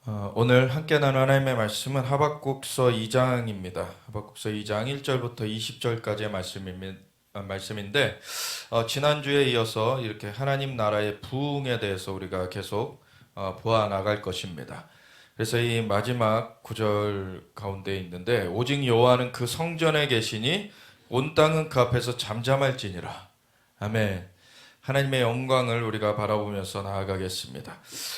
오늘 함께 나눈 하나님의 말씀은 하박국서 2장입니다. 하박국서 2장 1절부터 20절까지의 말씀인데 지난주에 이어서 이렇게 하나님 나라의 부흥에 대해서 우리가 계속 보아 나갈 것입니다. 그래서 이 마지막 구절 가운데 있는데 오직 여호와는 그 성전에 계시니 온 땅은 그 앞에서 잠잠할지니라. 아멘. 하나님의 영광을 우리가 바라보면서 나아가겠습니다.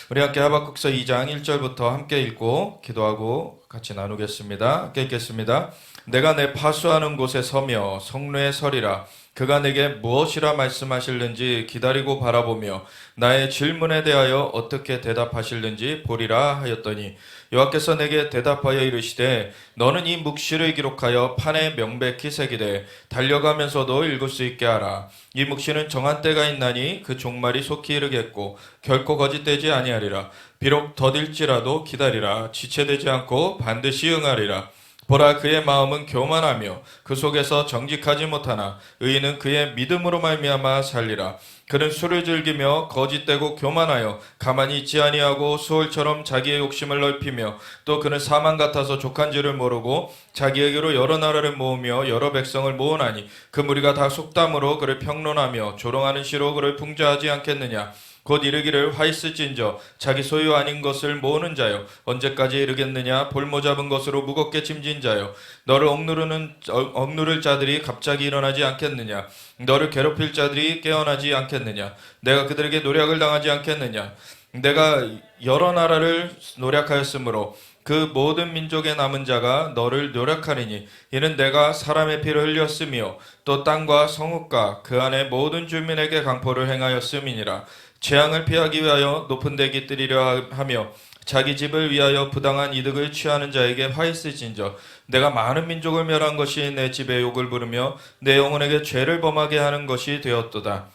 우리 함께 하박국서 2장 1절부터 함께 읽고 기도하고 같이 나누겠습니다. 함께 읽겠습니다. 내가 내 파수하는 곳에 서며 성루에 서리라. 그가 내게 무엇이라 말씀하실는지 기다리고 바라보며 나의 질문에 대하여 어떻게 대답하실는지 보리라 하였더니 여호와께서 내게 대답하여 이르시되 너는 이 묵시를 기록하여 판에 명백히 새기되 달려가면서도 읽을 수 있게 하라. 이 묵시는 정한 때가 있나니 그 종말이 속히 이르겠고 결코 거짓되지 아니하리라. 비록 더딜지라도 기다리라. 지체되지 않고 반드시 응하리라. 보라, 그의 마음은 교만하며 그 속에서 정직하지 못하나 의인은 그의 믿음으로 말미암아 살리라. 그는 술을 즐기며 거짓되고 교만하여 가만히 있지 아니하고 수월처럼 자기의 욕심을 넓히며 또 그는 사망 같아서 족한 줄을 모르고 자기에게로 여러 나라를 모으며 여러 백성을 모으나니 그 무리가 다 속담으로 그를 평론하며 조롱하는 시로 그를 풍자하지 않겠느냐. 곧 이르기를 화 있을진저 자기 소유 아닌 것을 모으는 자여 언제까지 이르겠느냐. 볼모 잡은 것으로 무겁게 짐진 자여 너를 억누를 자들이 갑자기 일어나지 않겠느냐. 너를 괴롭힐 자들이 깨어나지 않겠느냐. 내가 그들에게 노략을 당하지 않겠느냐. 내가 여러 나라를 노략하였으므로 그 모든 민족의 남은 자가 너를 노략하리니 이는 내가 사람의 피를 흘렸으며 또 땅과 성읍과 그 안에 모든 주민에게 강포를 행하였음이니라. 재앙을 피하기 위하여 높은 데 깃들이려 하며 자기 집을 위하여 부당한 이득을 취하는 자에게 화 있을진저 내가 많은 민족을 멸한 것이 내 집에 욕을 부르며 내 영혼에게 죄를 범하게 하는 것이 되었도다.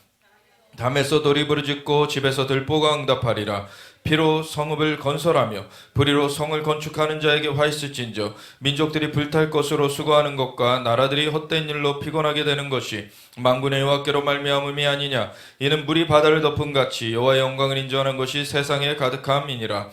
담에서 돌이 부르짖고 집에서 들보가 응답하리라. 피로 성읍을 건설하며 불의로 성을 건축하는 자에게 화 있을진저 민족들이 불탈 것으로 수고하는 것과 나라들이 헛된 일로 피곤하게 되는 것이 만군의 여호와께로 말미암음이 아니냐. 이는 물이 바다를 덮은 같이 여호와의 영광을 인정하는 것이 세상에 가득함이니라.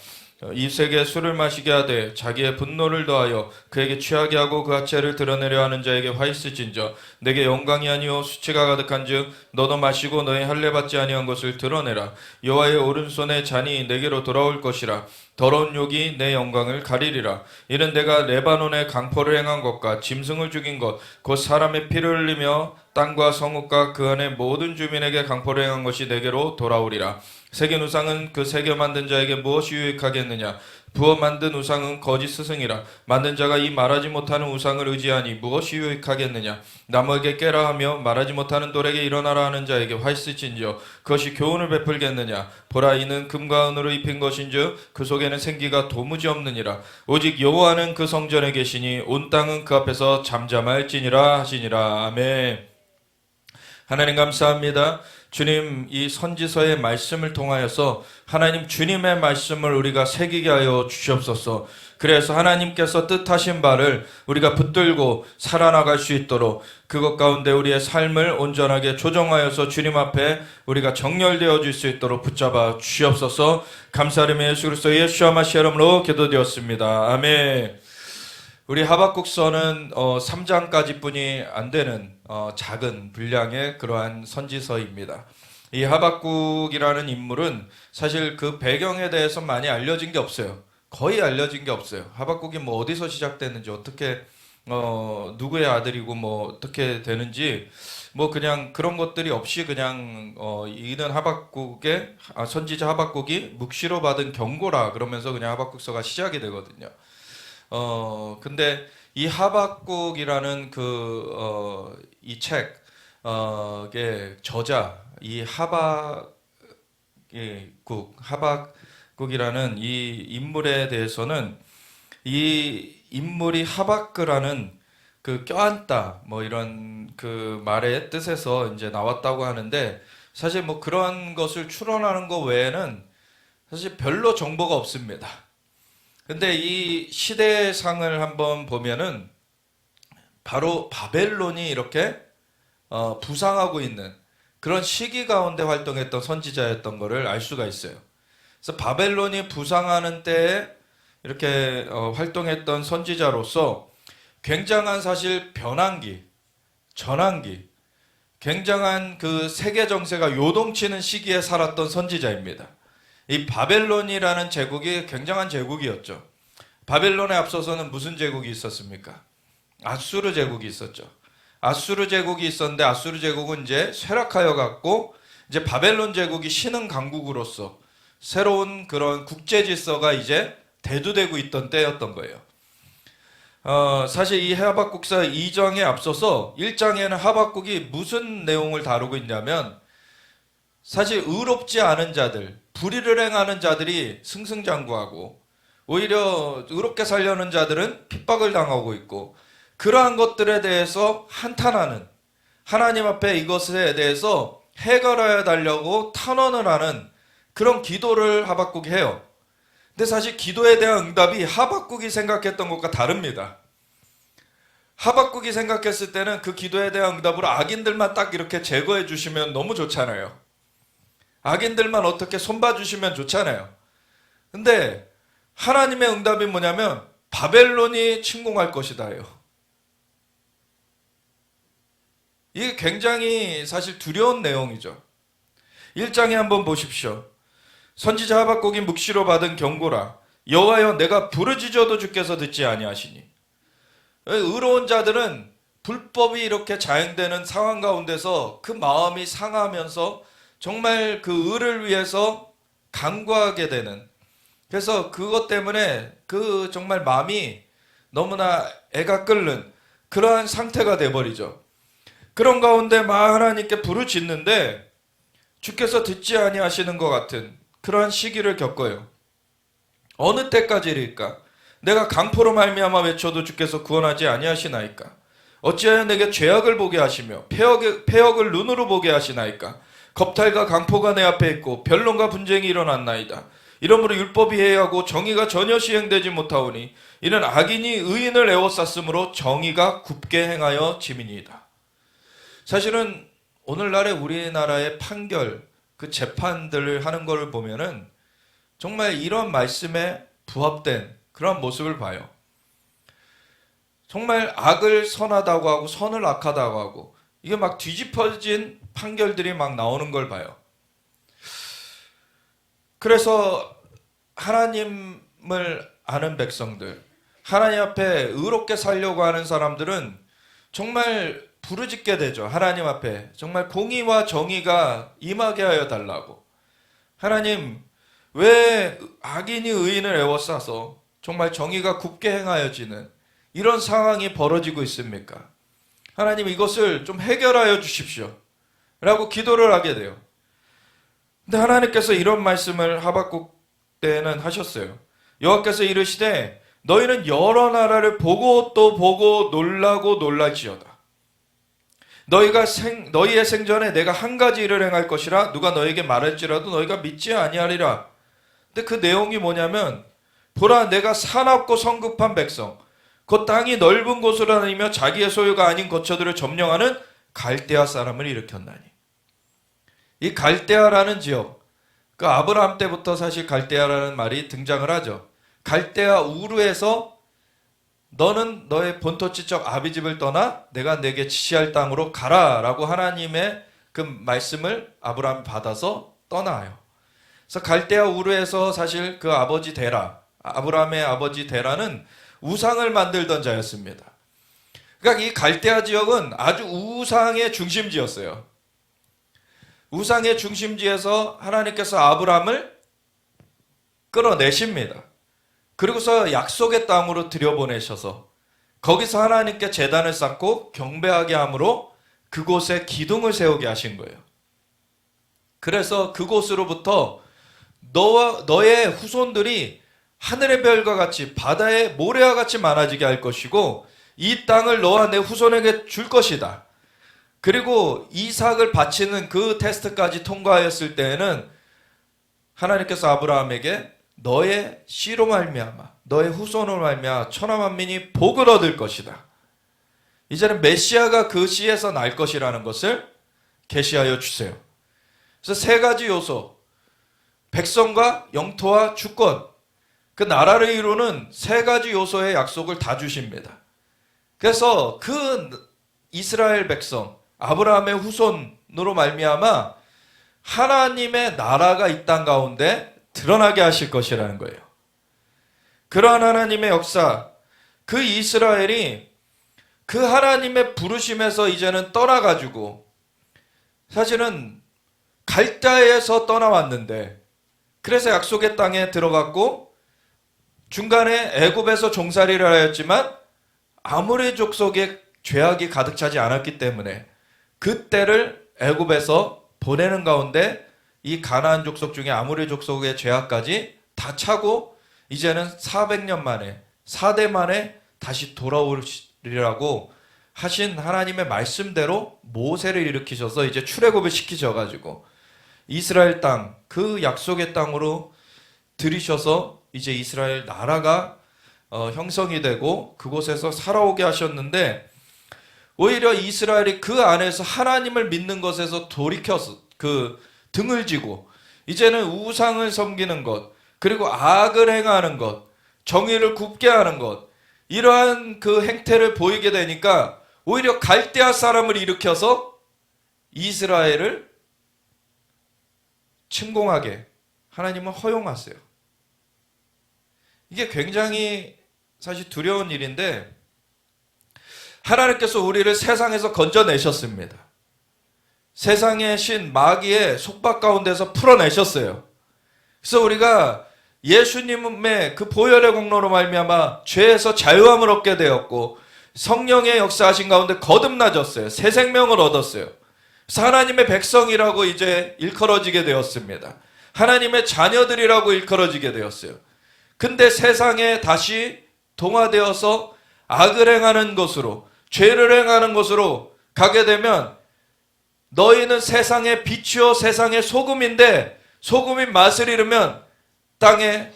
입에게 술을 마시게 하되 자기의 분노를 더하여 그에게 취하게 하고 그 하체를 드러내려 하는 자에게 화 있을진저 내게 영광이 아니요 수치가 가득한즉 너도 마시고 너의 할례 받지 아니한 것을 드러내라. 여호와의 오른손의 잔이 내게로 돌아올 것이라. 더러운 욕이 내 영광을 가리리라. 이는 내가 레바논에 강포를 행한 것과 짐승을 죽인 것 곧 사람의 피를 흘리며 땅과 성읍과 그 안의 모든 주민에게 강포를 행한 것이 내게로 돌아오리라. 새긴 우상은 그 새겨 만든 자에게 무엇이 유익하겠느냐. 부어 만든 우상은 거짓 스승이라. 만든 자가 이 말하지 못하는 우상을 의지하니 무엇이 유익하겠느냐. 나무에게 깨라 하며 말하지 못하는 돌에게 일어나라 하는 자에게 화 있을진저 그것이 교훈을 베풀겠느냐. 보라, 이는 금과 은으로 입힌 것인즉 그 속에는 생기가 도무지 없느니라. 오직 여호와는 그 성전에 계시니 온 땅은 그 앞에서 잠잠할지니라 하시니라. 아멘. 하나님 감사합니다. 주님, 이 선지서의 말씀을 통하여서 하나님 주님의 말씀을 우리가 새기게 하여 주시옵소서. 그래서 하나님께서 뜻하신 바를 우리가 붙들고 살아나갈 수 있도록 그것 가운데 우리의 삶을 온전하게 조정하여서 주님 앞에 우리가 정렬되어 줄 수 있도록 붙잡아 주시옵소서. 감사드리며 예수 그리스도 예수와 마시아 이름으로 기도드렸습니다. 아멘. 우리 하박국서는 3장까지뿐이 안 되는 작은 분량의 그러한 선지서입니다. 이 하박국이라는 인물은 사실 그 배경에 대해서 많이 알려진 게 없어요. 거의 알려진 게 없어요. 하박국이 뭐 어디서 시작됐는지 어떻게 누구의 아들이고 뭐 어떻게 되는지 뭐 그냥 그런 것들이 없이 그냥 이는 하박국의 선지자 하박국이 묵시로 받은 경고라 그러면서 그냥 하박국서가 시작이 되거든요. 근데 이 하박국이라는 이 책의 저자, 이 하박국이라는 이 인물에 대해서는 이 인물이 하박그라는 그 껴안다, 뭐 이런 그 말의 뜻에서 이제 나왔다고 하는데 사실 뭐 그런 것을 추론하는 것 외에는 사실 별로 정보가 없습니다. 근데 이 시대상을 한번 보면은 바로 바벨론이 이렇게 부상하고 있는 그런 시기 가운데 활동했던 선지자였던 것을 알 수가 있어요. 그래서 바벨론이 부상하는 때에 이렇게 활동했던 선지자로서 굉장한 사실 변환기, 전환기, 굉장한 그 세계 정세가 요동치는 시기에 살았던 선지자입니다. 이 바벨론이라는 제국이 굉장한 제국이었죠. 바벨론에 앞서서는 무슨 제국이 있었습니까? 아수르 제국이 있었죠. 아수르 제국이 있었는데 아수르 제국은 이제 쇠락하여 갔고 이제 바벨론 제국이 신흥 강국으로서 새로운 그런 국제 질서가 이제 대두되고 있던 때였던 거예요. 사실 이 하박국서 2장에 앞서서 1장에는 하박국이 무슨 내용을 다루고 있냐면 사실 의롭지 않은 자들, 불의를 행하는 자들이 승승장구하고 오히려 의롭게 살려는 자들은 핍박을 당하고 있고 그러한 것들에 대해서 한탄하는 하나님 앞에 이것에 대해서 해결해야 달라고 탄원을 하는 그런 기도를 하박국이 해요. 근데 사실 기도에 대한 응답이 하박국이 생각했던 것과 다릅니다. 하박국이 생각했을 때는 그 기도에 대한 응답으로 악인들만 딱 이렇게 제거해 주시면 너무 좋잖아요. 악인들만 어떻게 손봐 주시면 좋잖아요. 근데 하나님의 응답이 뭐냐면 바벨론이 침공할 것이다요. 이게 굉장히 사실 두려운 내용이죠. 1장에 한번 보십시오. 선지자 하박국이 묵시로 받은 경고라. 여호와여 내가 부르짖어도 주께서 듣지 아니하시니. 의로운 자들은 불법이 이렇게 자행되는 상황 가운데서 그 마음이 상하면서 정말 그 의를 위해서 간구하게 되는, 그래서 그것 때문에 그 정말 마음이 너무나 애가 끓는 그러한 상태가 돼버리죠. 그런 가운데 막 하나님께 부르짖는데 주께서 듣지 아니하시는 것 같은 그러한 시기를 겪어요. 어느 때까지일까? 내가 강포로 말미암아 외쳐도 주께서 구원하지 아니하시나이까? 어찌하여 내게 죄악을 보게 하시며 패역을 눈으로 보게 하시나이까? 겁탈과 강포가 내 앞에 있고 변론과 분쟁이 일어났나이다. 이러므로 율법이 해하고 정의가 전혀 시행되지 못하오니 이는 악인이 의인을 에워쌌으므로 정의가 굽게 행하여 짐이니이다. 사실은 오늘날의 우리나라의 판결, 그 재판들을 하는 것을 보면은 정말 이런 말씀에 부합된 그런 모습을 봐요. 정말 악을 선하다고 하고 선을 악하다고 하고 이게 막 뒤집어진 판결들이 막 나오는 걸 봐요. 그래서 하나님을 아는 백성들, 하나님 앞에 의롭게 살려고 하는 사람들은 정말 부르짖게 되죠. 하나님 앞에 정말 공의와 정의가 임하게 하여 달라고. 하나님, 왜 악인이 의인을 에워싸서 정말 정의가 굽게 행하여지는 이런 상황이 벌어지고 있습니까? 하나님, 이것을 좀 해결하여 주십시오 라고 기도를 하게 돼요. 근데 하나님께서 이런 말씀을 하박국 때는 하셨어요. 여호와께서 이르시되 너희는 여러 나라를 보고 또 보고 놀라고 놀랄지어다. 너희의 생전에 내가 한 가지 일을 행할 것이라 누가 너에게 말할지라도 너희가 믿지 아니하리라. 근데 그 내용이 뭐냐면 보라 내가 사납고 성급한 백성 곧 땅이 넓은 곳으로 다니며 자기의 소유가 아닌 거처들을 점령하는 갈대아 사람을 일으켰나니. 이 갈대아라는 지역, 그 아브라함 때부터 사실 갈대아라는 말이 등장을 하죠. 갈대아 우르에서 너는 너의 본토지적 아비집을 떠나 내가 내게 지시할 땅으로 가라 라고 하나님의 그 말씀을 아브라함이 받아서 떠나요. 그래서 갈대아 우르에서 사실 그 아버지 데라, 아브라함의 아버지 데라는 우상을 만들던 자였습니다. 그러니까 이 갈대아 지역은 아주 우상의 중심지였어요. 우상의 중심지에서 하나님께서 아브라함을 끌어내십니다. 그리고서 약속의 땅으로 들여보내셔서 거기서 하나님께 제단을 쌓고 경배하게 함으로 그곳에 기둥을 세우게 하신 거예요. 그래서 그곳으로부터 너의 후손들이 하늘의 별과 같이 바다의 모래와 같이 많아지게 할 것이고 이 땅을 너와 내 후손에게 줄 것이다. 그리고 이삭을 바치는 그 테스트까지 통과하였을 때에는 하나님께서 아브라함에게 너의 씨로 말미암아 너의 후손으로 말미암아 천하 만민이 복을 얻을 것이다. 이제는 메시아가 그 씨에서 날 것이라는 것을 계시하여 주세요. 그래서 세 가지 요소, 백성과 영토와 주권, 그 나라를 이루는 세 가지 요소의 약속을 다 주십니다. 그래서 그 이스라엘 백성, 아브라함의 후손으로 말미암아 하나님의 나라가 이 땅 가운데 드러나게 하실 것이라는 거예요. 그러한 하나님의 역사, 그 이스라엘이 그 하나님의 부르심에서 이제는 떠나가지고, 사실은 갈대아에서 떠나왔는데, 그래서 약속의 땅에 들어갔고 중간에 애굽에서 종살이를 하였지만 아모리 족속의 죄악이 가득 차지 않았기 때문에 그때를 애굽에서 보내는 가운데 이 가나안 족속 중에 아모리 족속의 죄악까지 다 차고 이제는 400년 만에 4대 만에 다시 돌아오리라고 하신 하나님의 말씀대로 모세를 일으키셔서 이제 출애굽을 시키셔가지고 이스라엘 땅, 그 약속의 땅으로 들이셔서 이제 이스라엘 나라가 형성이 되고 그곳에서 살아오게 하셨는데, 오히려 이스라엘이 그 안에서 하나님을 믿는 것에서 돌이켜서 그 등을 지고 이제는 우상을 섬기는 것, 그리고 악을 행하는 것, 정의를 굽게 하는 것, 이러한 그 행태를 보이게 되니까 오히려 갈대아 사람을 일으켜서 이스라엘을 침공하게 하나님은 허용하세요. 이게 굉장히 사실 두려운 일인데, 하나님께서 우리를 세상에서 건져내셨습니다. 세상의 신 마귀의 속박 가운데서 풀어내셨어요. 그래서 우리가 예수님의 그 보혈의 공로로 말미암아 죄에서 자유함을 얻게 되었고 성령의 역사하신 가운데 거듭나졌어요. 새 생명을 얻었어요. 그래서 하나님의 백성이라고 이제 일컬어지게 되었습니다. 하나님의 자녀들이라고 일컬어지게 되었어요. 근데 세상에 다시 동화되어서 악을 행하는 것으로, 죄를 행하는 것으로 가게 되면 너희는 세상의 빛이요 세상의 소금인데 소금이 맛을 잃으면 땅에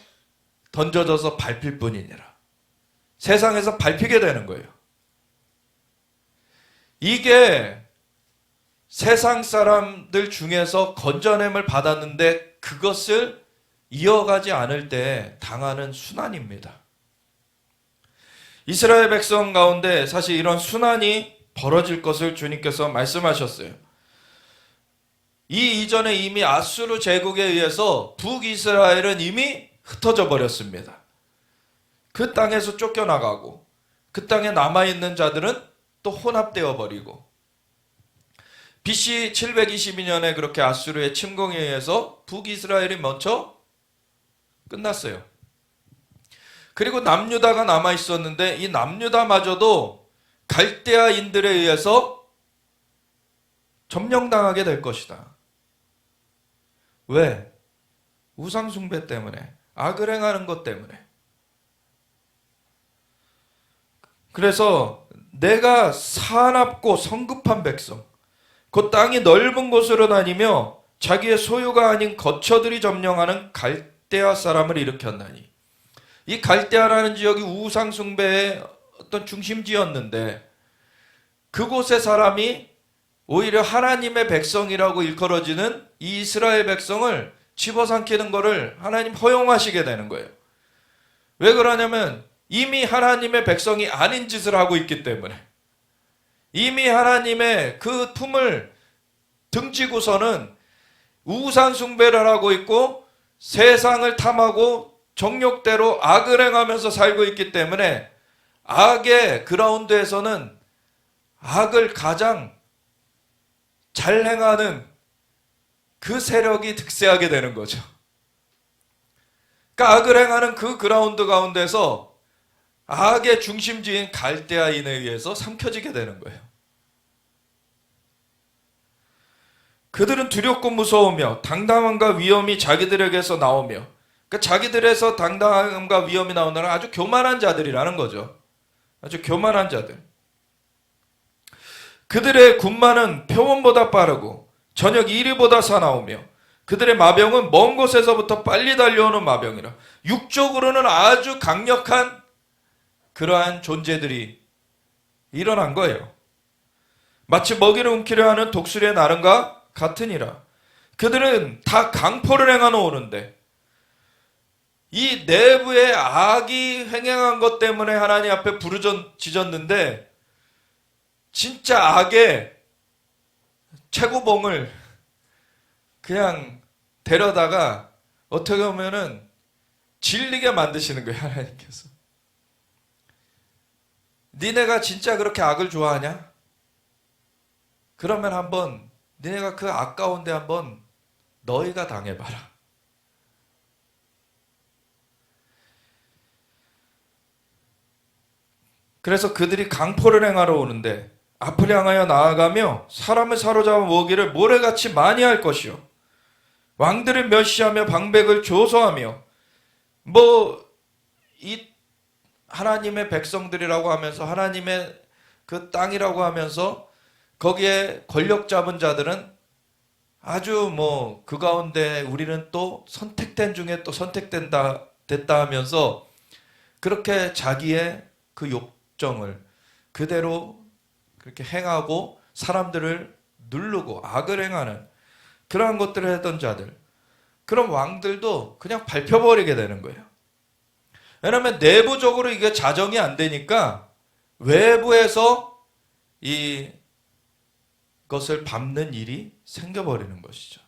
던져져서 밟힐 뿐이니라. 세상에서 밟히게 되는 거예요. 이게 세상 사람들 중에서 건져냄을 받았는데 그것을 이어가지 않을 때 당하는 순환입니다. 이스라엘 백성 가운데 사실 이런 순환이 벌어질 것을 주님께서 말씀하셨어요. 이 이전에 이미 아수르 제국에 의해서 북이스라엘은 이미 흩어져 버렸습니다. 그 땅에서 쫓겨나가고 그 땅에 남아있는 자들은 또 혼합되어 버리고, BC 722년에 그렇게 아수르의 침공에 의해서 북이스라엘이 먼저 끝났어요. 그리고 남유다가 남아있었는데 이 남유다마저도 갈대아인들에 의해서 점령당하게 될 것이다. 왜? 우상숭배 때문에, 악을 행하는 것 때문에. 그래서 내가 사납고 성급한 백성, 그 땅이 넓은 곳으로 다니며 자기의 소유가 아닌 거처들이 점령하는 갈대아 사람을 일으켰나니. 이 갈대아라는 지역이 우상 숭배의 어떤 중심지였는데 그곳의 사람이 오히려 하나님의 백성이라고 일컬어지는 이 이스라엘 백성을 집어삼키는 것을 하나님 허용하시게 되는 거예요. 왜 그러냐면 이미 하나님의 백성이 아닌 짓을 하고 있기 때문에, 이미 하나님의 그 품을 등지고서는 우상 숭배를 하고 있고 세상을 탐하고 정욕대로 악을 행하면서 살고 있기 때문에 악의 그라운드에서는 악을 가장 잘 행하는 그 세력이 득세하게 되는 거죠. 그러니까 악을 행하는 그 그라운드 가운데서 악의 중심지인 갈대아인에 의해서 삼켜지게 되는 거예요. 그들은 두렵고 무서우며 당당함과 위엄이 자기들에게서 나오며, 그러니까 자기들에서 당당함과 위엄이 나온다는 아주 교만한 자들이라는 거죠. 아주 교만한 자들. 그들의 군마는 표범보다 빠르고 저녁 이리보다 사나우며 그들의 마병은 먼 곳에서부터 빨리 달려오는 마병이라. 육적으로는 아주 강력한 그러한 존재들이 일어난 거예요. 마치 먹이를 움키려 하는 독수리의 나름과 같으니라. 그들은 다 강포를 행하러 오는데 이 내부에 악이 횡행한 것 때문에 하나님 앞에 부르짖었는데 진짜 악의 최고봉을 그냥 데려다가 어떻게 보면은 질리게 만드시는 거예요, 하나님께서. 니네가 진짜 그렇게 악을 좋아하냐? 그러면 한번 니네가 그 악 가운데 한번 너희가 당해봐라. 그래서 그들이 강포를 행하러 오는데 앞을 향하여 나아가며 사람을 사로잡아 모으기를 모래같이 많이 할 것이요 왕들을 멸시하며 방백을 조소하며 이 하나님의 백성들이라고 하면서 하나님의 그 땅이라고 하면서 거기에 권력 잡은 자들은 아주 그 가운데 우리는 또 선택된 중에 또 됐다 하면서 그렇게 자기의 그 욕정을 그대로 그렇게 행하고 사람들을 누르고 악을 행하는 그러한 것들을 했던 자들, 그런 왕들도 그냥 밟혀버리게 되는 거예요. 왜냐하면 내부적으로 이게 자정이 안 되니까 외부에서 이것을 밟는 일이 생겨버리는 것이죠.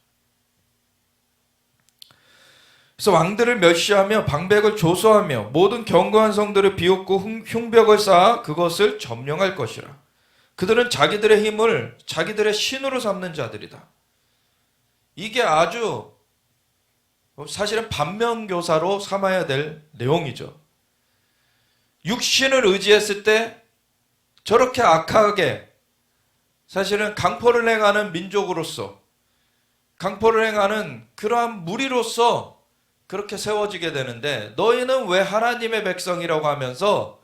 그래서 왕들을 멸시하며 방백을 조소하며 모든 견고한 성들을 비웃고 흉벽을 쌓아 그것을 점령할 것이라. 그들은 자기들의 힘을 자기들의 신으로 삼는 자들이다. 이게 아주 사실은 반면교사로 삼아야 될 내용이죠. 육신을 의지했을 때 저렇게 악하게 사실은 강포를 행하는 민족으로서 강포를 행하는 그러한 무리로서 그렇게 세워지게 되는데 너희는 왜 하나님의 백성이라고 하면서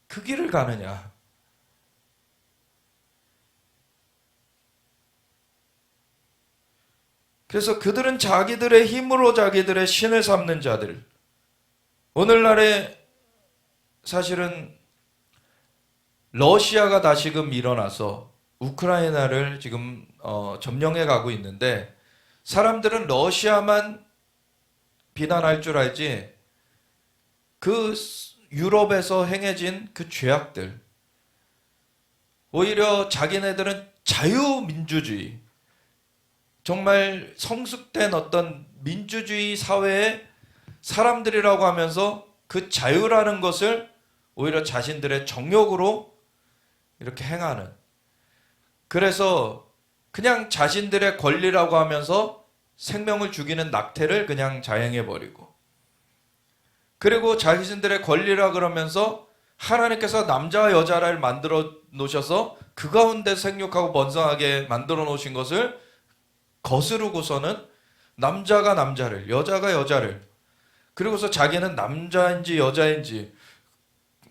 그 길을 가느냐. 그래서 그들은 자기들의 힘으로 자기들의 신을 삼는 자들. 오늘날에 사실은 러시아가 다시금 일어나서 우크라이나를 지금 점령해 가고 있는데 사람들은 러시아만 비난할 줄 알지 그 유럽에서 행해진 그 죄악들, 오히려 자기네들은 자유민주주의, 정말 성숙된 어떤 민주주의 사회의 사람들이라고 하면서 그 자유라는 것을 오히려 자신들의 정욕으로 이렇게 행하는, 그래서 그냥 자신들의 권리라고 하면서 생명을 죽이는 낙태를 그냥 자행해버리고, 그리고 자신들의 권리라 그러면서 하나님께서 남자와 여자를 만들어 놓으셔서 그 가운데 생육하고 번성하게 만들어 놓으신 것을 거스르고서는 남자가 남자를, 여자가 여자를, 그리고서 자기는 남자인지 여자인지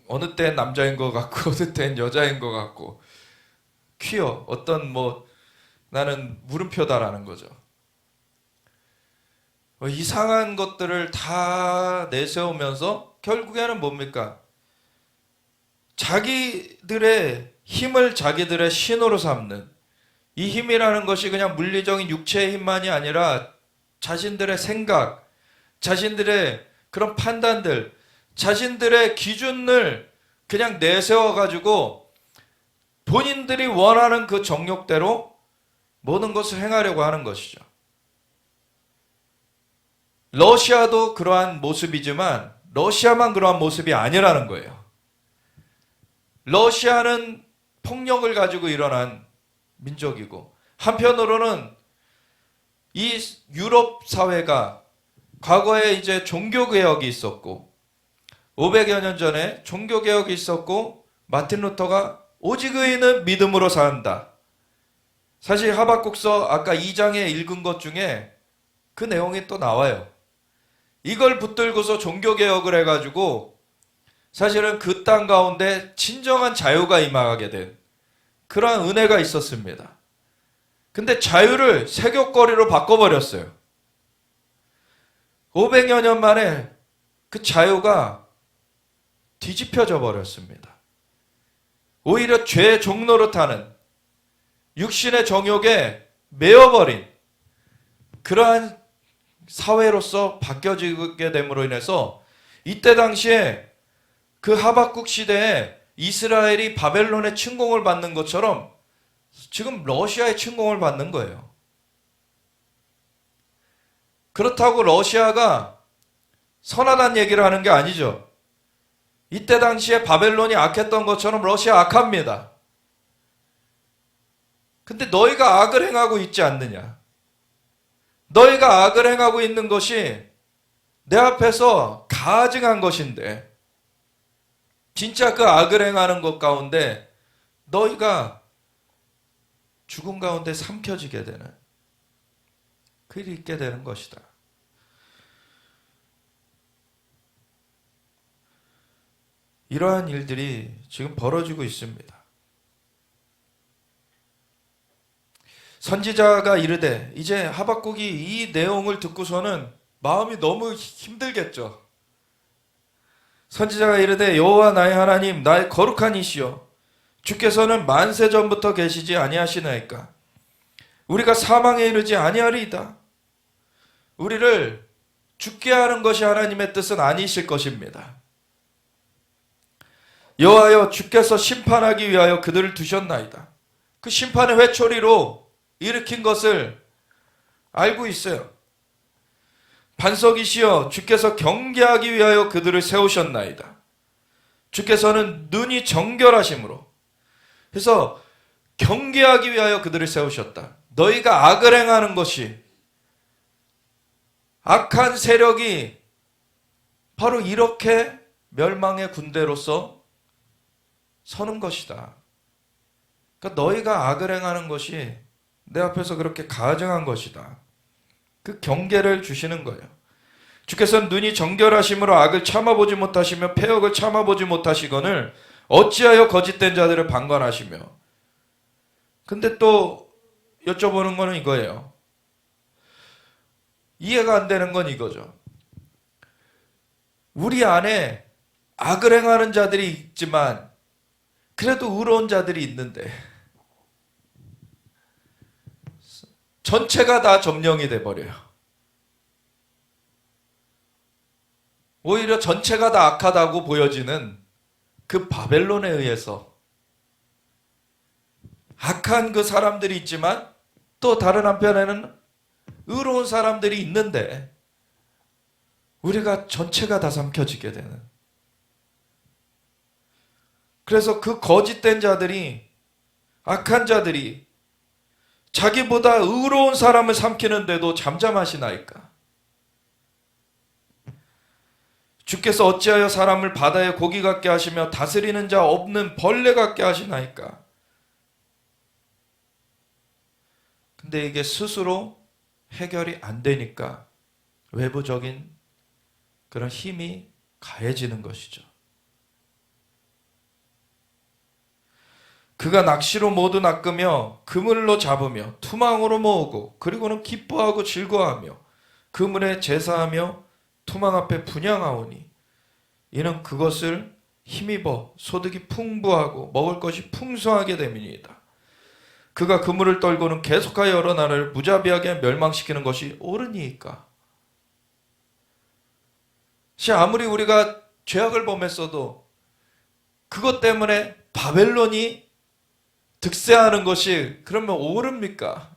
어느 땐 남자인 것 같고 어느 땐 여자인 것 같고 퀴어, 어떤 나는 물음표다라는 거죠. 이상한 것들을 다 내세우면서 결국에는 뭡니까? 자기들의 힘을 자기들의 신으로 삼는, 이 힘이라는 것이 그냥 물리적인 육체의 힘만이 아니라 자신들의 생각, 자신들의 그런 판단들, 자신들의 기준을 그냥 내세워가지고 본인들이 원하는 그 정욕대로 모든 것을 행하려고 하는 것이죠. 러시아도 그러한 모습이지만 러시아만 그러한 모습이 아니라는 거예요. 러시아는 폭력을 가지고 일어난 민족이고, 한편으로는 이 유럽 사회가 과거에 이제 종교개혁이 있었고 500여 년 전에 종교개혁이 있었고 마틴 루터가 오직 의인은 믿음으로 산다. 사실 하박국서 아까 2장에 읽은 것 중에 그 내용이 또 나와요. 이걸 붙들고서 종교개혁을 해가지고 사실은 그 땅 가운데 진정한 자유가 임하게 된 그러한 은혜가 있었습니다. 근데 자유를 세격거리로 바꿔버렸어요. 500여 년 만에 그 자유가 뒤집혀져 버렸습니다. 오히려 죄의 종노릇하는, 육신의 정욕에 매여버린 그러한 사회로서 바뀌어지게 됨으로 인해서 이때 당시에 그 하박국 시대에 이스라엘이 바벨론의 침공을 받는 것처럼 지금 러시아의 침공을 받는 거예요. 그렇다고 러시아가 선하다는 얘기를 하는 게 아니죠. 이때 당시에 바벨론이 악했던 것처럼 러시아 악합니다. 근데 너희가 악을 행하고 있지 않느냐? 너희가 악을 행하고 있는 것이 내 앞에서 가증한 것인데 진짜 그 악을 행하는 것 가운데 너희가 죽음 가운데 삼켜지게 되는 그 일이 있게 되는 것이다. 이러한 일들이 지금 벌어지고 있습니다. 선지자가 이르되, 이제 하박국이 이 내용을 듣고서는 마음이 너무 힘들겠죠. 선지자가 이르되, 여호와 나의 하나님, 나의 거룩한 이시여, 주께서는 만세 전부터 계시지 아니하시나이까? 우리가 사망에 이르지 아니하리이다. 우리를 죽게 하는 것이 하나님의 뜻은 아니실 것입니다. 여호와여, 주께서 심판하기 위하여 그들을 두셨나이다. 그 심판의 회초리로 일으킨 것을 알고 있어요. 반석이시여, 주께서 경계하기 위하여 그들을 세우셨나이다. 주께서는 눈이 정결하심으로, 그래서 경계하기 위하여 그들을 세우셨다. 너희가 악을 행하는 것이, 악한 세력이 바로 이렇게 멸망의 군대로서 서는 것이다. 그러니까 너희가 악을 행하는 것이 내 앞에서 그렇게 가증한 것이다. 그 경계를 주시는 거예요. 주께서는 눈이 정결하심으로 악을 참아보지 못하시며 패역을 참아보지 못하시거늘 어찌하여 거짓된 자들을 방관하시며. 근데 또 여쭤보는 거는 이거예요. 이해가 안 되는 건 이거죠. 우리 안에 악을 행하는 자들이 있지만 그래도 의로운 자들이 있는데 전체가 다 점령이 돼버려요. 오히려 전체가 다 악하다고 보여지는 그 바벨론에 의해서 악한 그 사람들이 있지만 또 다른 한편에는 의로운 사람들이 있는데 우리가 전체가 다 삼켜지게 되는. 그래서 그 거짓된 자들이, 악한 자들이 자기보다 의로운 사람을 삼키는데도 잠잠하시나이까? 주께서 어찌하여 사람을 바다의 고기 같게 하시며 다스리는 자 없는 벌레 같게 하시나이까? 근데 이게 스스로 해결이 안 되니까 외부적인 그런 힘이 가해지는 것이죠. 그가 낚시로 모두 낚으며 그물로 잡으며 투망으로 모으고 그리고는 기뻐하고 즐거워하며 그물에 제사하며 투망 앞에 분향하오니 이는 그것을 힘입어 소득이 풍부하고 먹을 것이 풍성하게 됨이니이다. 그가 그물을 떨고는 계속하여 여러 나라를 무자비하게 멸망시키는 것이 옳으니이까. 아무리 우리가 죄악을 범했어도 그것 때문에 바벨론이 득세하는 것이 그러면 옳습니까?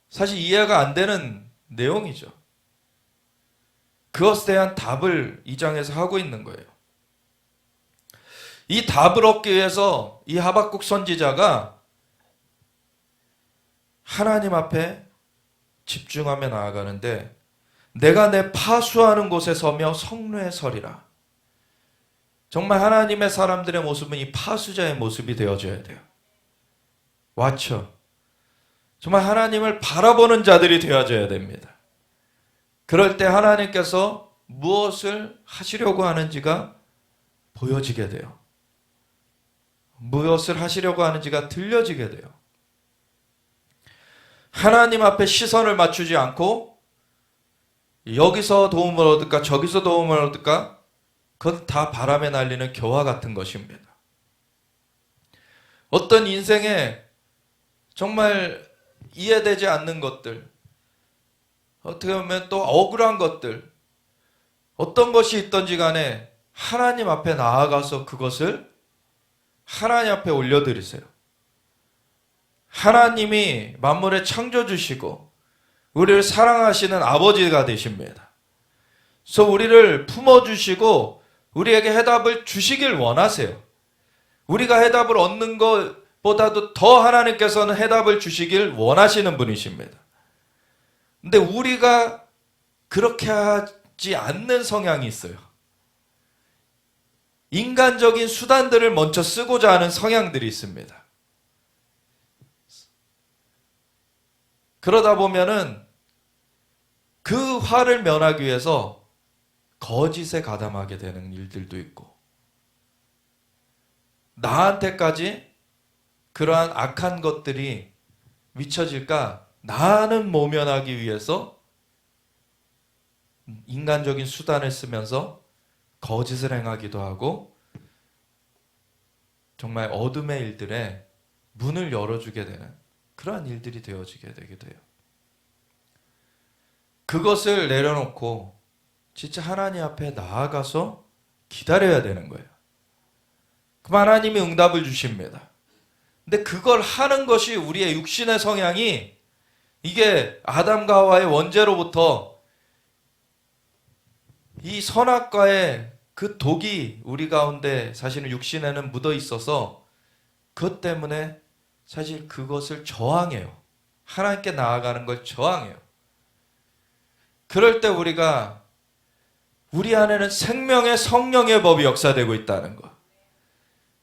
사실 이해가 안 되는 내용이죠. 그것에 대한 답을 이 장에서 하고 있는 거예요. 이 답을 얻기 위해서 이 하박국 선지자가 하나님 앞에 집중하며 나아가는데, 내가 내 파수하는 곳에 서며 성루에 서리라. 정말 하나님의 사람들의 모습은 이 파수자의 모습이 되어줘야 돼요. 와쳐. 정말 하나님을 바라보는 자들이 되어줘야 됩니다. 그럴 때 하나님께서 무엇을 하시려고 하는지가 보여지게 돼요. 무엇을 하시려고 하는지가 들려지게 돼요. 하나님 앞에 시선을 맞추지 않고 여기서 도움을 얻을까 저기서 도움을 얻을까, 그건 다 바람에 날리는 겨와 같은 것입니다. 어떤 인생에 정말 이해되지 않는 것들, 어떻게 보면 또 억울한 것들, 어떤 것이 있든지 간에 하나님 앞에 나아가서 그것을 하나님 앞에 올려드리세요. 하나님이 만물에 창조주시고 우리를 사랑하시는 아버지가 되십니다. 그래서 우리를 품어주시고 우리에게 해답을 주시길 원하세요. 우리가 해답을 얻는 것보다도 더 하나님께서는 해답을 주시길 원하시는 분이십니다. 근데 우리가 그렇게 하지 않는 성향이 있어요. 인간적인 수단들을 먼저 쓰고자 하는 성향들이 있습니다. 그러다 보면은 그 화를 면하기 위해서 거짓에 가담하게 되는 일들도 있고, 나한테까지 그러한 악한 것들이 미쳐질까 나는 모면하기 위해서 인간적인 수단을 쓰면서 거짓을 행하기도 하고 정말 어둠의 일들에 문을 열어주게 되는 그러한 일들이 되어지게 되기도 해요. 그것을 내려놓고 진짜 하나님 앞에 나아가서 기다려야 되는 거예요. 그럼 하나님이 응답을 주십니다. 근데 그걸 하는 것이 우리의 육신의 성향이, 이게 아담과 하와의 원죄로부터 이 선악과의 그 독이 우리 가운데 사실은 육신에는 묻어 있어서 그것 때문에 사실 그것을 저항해요. 하나님께 나아가는 걸 저항해요. 그럴 때 우리 안에는 생명의 성령의 법이 역사되고 있다는 것.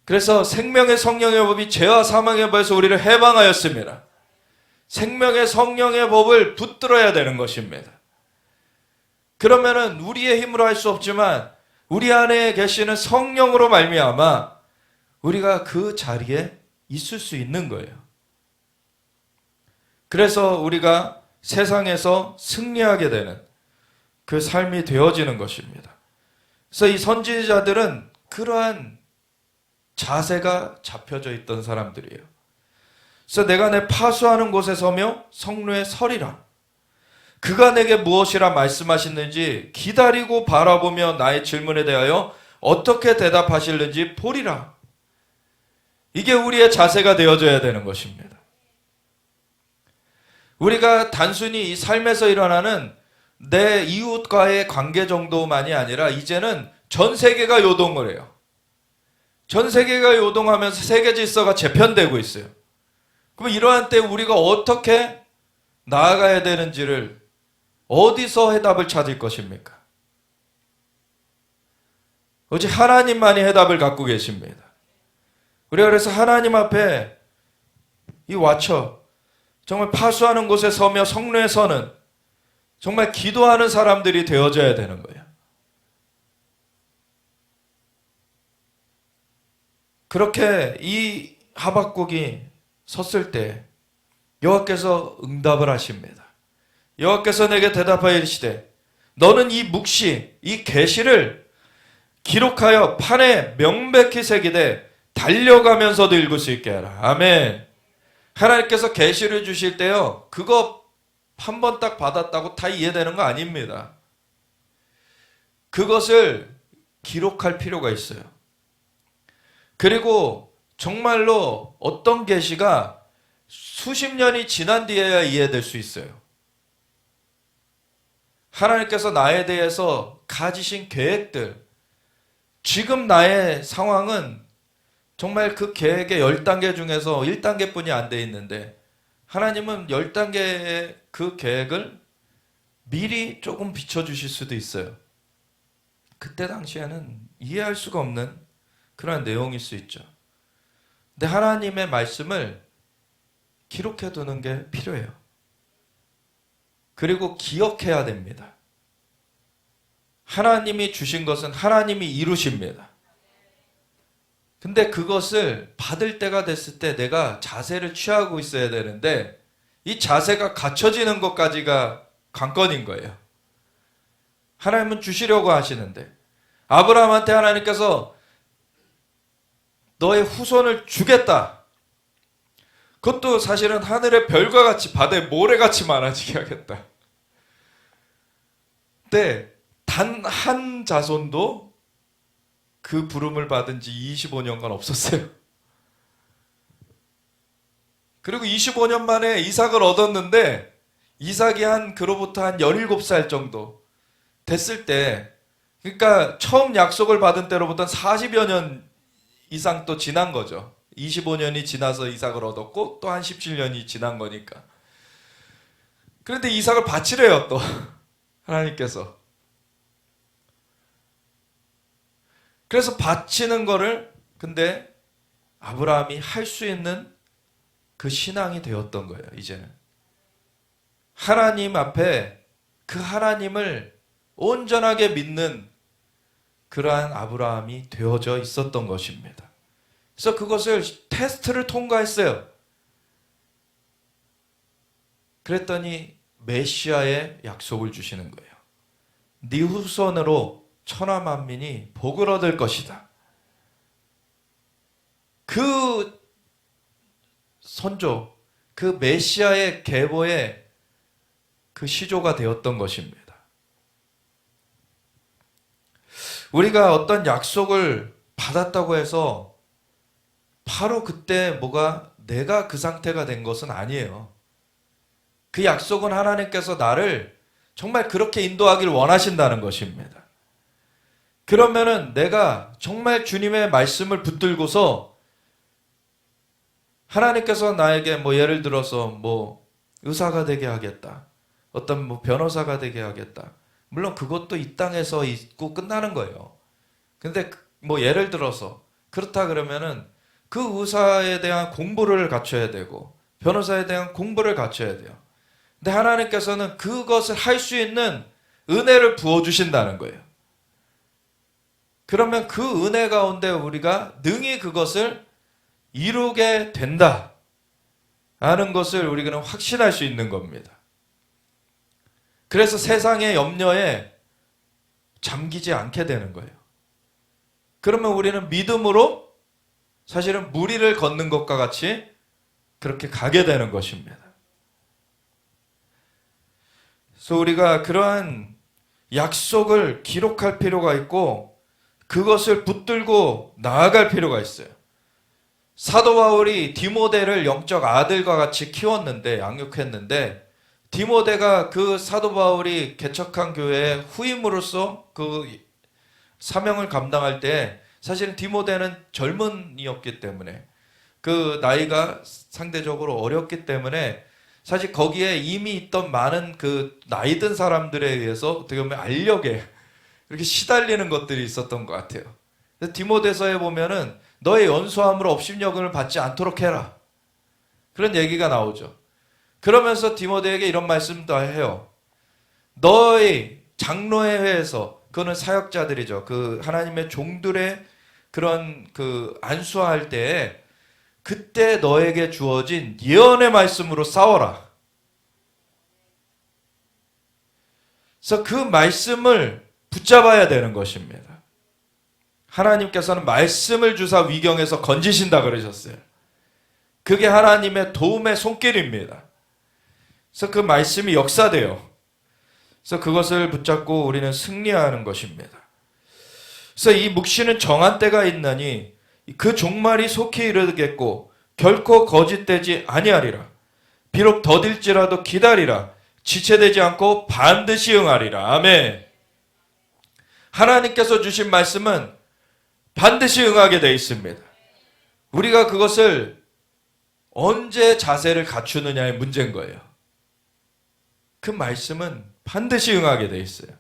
그래서 생명의 성령의 법이 죄와 사망의 법에서 우리를 해방하였습니다. 생명의 성령의 법을 붙들어야 되는 것입니다. 그러면은 우리의 힘으로 할 수 없지만 우리 안에 계시는 성령으로 말미암아 우리가 그 자리에 있을 수 있는 거예요. 그래서 우리가 세상에서 승리하게 되는 그 삶이 되어지는 것입니다. 그래서 이 선지자들은 그러한 자세가 잡혀져 있던 사람들이에요. 그래서 내가 내 파수하는 곳에 서며 성루에 서리라. 그가 내게 무엇이라 말씀하시는지 기다리고 바라보며 나의 질문에 대하여 어떻게 대답하실는지 보리라. 이게 우리의 자세가 되어져야 되는 것입니다. 우리가 단순히 이 삶에서 일어나는 내 이웃과의 관계 정도만이 아니라 이제는 전 세계가 요동을 해요. 전 세계가 요동하면서 세계 질서가 재편되고 있어요. 그럼 이러한 때 우리가 어떻게 나아가야 되는지를, 어디서 해답을 찾을 것입니까? 오직 하나님만이 해답을 갖고 계십니다. 우리가 그래서 하나님 앞에 이 와처, 정말 파수하는 곳에 서며 성루에 서는 정말 기도하는 사람들이 되어져야 되는 거예요. 그렇게 이 하박국이 섰을 때 여호와께서 응답을 하십니다. 여호와께서 내게 대답하여 이르시되 너는 이 묵시, 이 계시를 기록하여 판에 명백히 새기되 달려가면서도 읽을 수 있게 하라. 아멘. 하나님께서 계시를 주실 때요, 그거 한 번 딱 받았다고 다 이해되는 거 아닙니다. 그것을 기록할 필요가 있어요. 그리고 정말로 어떤 계시가 수십 년이 지난 뒤에야 이해될 수 있어요. 하나님께서 나에 대해서 가지신 계획들, 지금 나의 상황은 정말 그 계획의 10단계 중에서 1단계뿐이 안 돼 있는데 하나님은 10단계의 그 계획을 미리 조금 비춰주실 수도 있어요. 그때 당시에는 이해할 수가 없는 그런 내용일 수 있죠. 근데 하나님의 말씀을 기록해 두는 게 필요해요. 그리고 기억해야 됩니다. 하나님이 주신 것은 하나님이 이루십니다. 근데 그것을 받을 때가 됐을 때 내가 자세를 취하고 있어야 되는데 이 자세가 갖춰지는 것까지가 관건인 거예요. 하나님은 주시려고 하시는데 아브라함한테 하나님께서 너의 후손을 주겠다. 그것도 사실은 하늘의 별과 같이 바다의 모래같이 많아지게 하겠다. 근데 단 한 자손도 그 부름을 받은 지 25년간 없었어요. 그리고 25년 만에 이삭을 얻었는데 이삭이 그로부터 한 17살 정도 됐을 때, 그러니까 처음 약속을 받은 때로부터 40여 년 이상 또 지난 거죠. 25년이 지나서 이삭을 얻었고 또 한 17년이 지난 거니까. 그런데 이삭을 바치래요, 또 하나님께서. 그래서 바치는 거를 근데 아브라함이 할 수 있는 그 신앙이 되었던 거예요. 이제는 하나님 앞에 그 하나님을 온전하게 믿는 그러한 아브라함이 되어져 있었던 것입니다. 그래서 그것을 테스트를 통과했어요. 그랬더니 메시아의 약속을 주시는 거예요. 네 후손으로 천하 만민이 복을 얻을 것이다. 그 선조, 그 메시아의 계보의 그 시조가 되었던 것입니다. 우리가 어떤 약속을 받았다고 해서 바로 그때 내가 그 상태가 된 것은 아니에요. 그 약속은 하나님께서 나를 정말 그렇게 인도하길 원하신다는 것입니다. 그러면은 내가 정말 주님의 말씀을 붙들고서 하나님께서 나에게 예를 들어서 의사가 되게 하겠다. 어떤 변호사가 되게 하겠다. 물론 그것도 이 땅에서 있고 끝나는 거예요. 근데 예를 들어서 그렇다 그러면은 그 의사에 대한 공부를 갖춰야 되고 변호사에 대한 공부를 갖춰야 돼요. 근데 하나님께서는 그것을 할 수 있는 은혜를 부어주신다는 거예요. 그러면 그 은혜 가운데 우리가 능히 그것을 이루게 된다 라는 것을 우리가 확신할 수 있는 겁니다. 그래서 세상의 염려에 잠기지 않게 되는 거예요. 그러면 우리는 믿음으로 사실은 무리를 걷는 것과 같이 그렇게 가게 되는 것입니다. 그래서 우리가 그러한 약속을 기록할 필요가 있고 그것을 붙들고 나아갈 필요가 있어요. 사도 바울이 디모데를 영적 아들과 같이 키웠는데, 양육했는데, 디모데가 그 사도 바울이 개척한 교회의 후임으로서 그 사명을 감당할 때 사실은 디모데는 젊은이였기 때문에 그 나이가 상대적으로 어렸기 때문에 사실 거기에 이미 있던 많은 그 나이 든 사람들에 의해서 어떻게 보면 알력에 이렇게 시달리는 것들이 있었던 것 같아요. 디모데서에 보면은 너의 연소함으로 업신여금을 받지 않도록 해라. 그런 얘기가 나오죠. 그러면서 디모데에게 이런 말씀도 해요. 너의 장로의 회에서, 그거는 사역자들이죠. 그 하나님의 종들의 그런 그 안수할 때에 그때 너에게 주어진 예언의 말씀으로 싸워라. 그래서 그 말씀을 붙잡아야 되는 것입니다. 하나님께서는 말씀을 주사 위경에서 건지신다 그러셨어요. 그게 하나님의 도움의 손길입니다. 그래서 그 말씀이 역사돼요. 그래서 그것을 붙잡고 우리는 승리하는 것입니다. 그래서 이 묵시는 정한 때가 있나니 그 종말이 속히 이르겠고 결코 거짓되지 아니하리라. 비록 더딜지라도 기다리라. 지체되지 않고 반드시 응하리라. 아멘. 하나님께서 주신 말씀은 반드시 응하게 되어 있습니다. 우리가 그것을 언제 자세를 갖추느냐의 문제인 거예요. 그 말씀은 반드시 응하게 되어 있어요.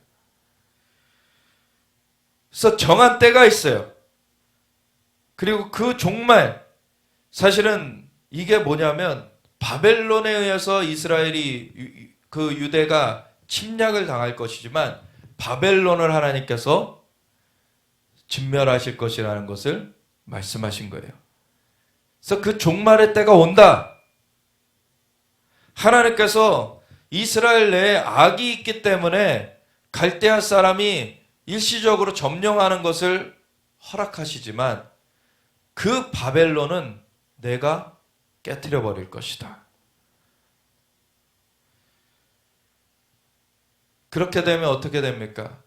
그래서 정한 때가 있어요. 그리고 그 종말, 사실은 이게 뭐냐면 바벨론에 의해서 이스라엘이 그 유대가 침략을 당할 것이지만 바벨론을 하나님께서 진멸하실 것이라는 것을 말씀하신 거예요. 그래서 그 종말의 때가 온다. 하나님께서 이스라엘 내에 악이 있기 때문에 갈대아 사람이 일시적으로 점령하는 것을 허락하시지만 그 바벨론은 내가 깨트려 버릴 것이다. 그렇게 되면 어떻게 됩니까?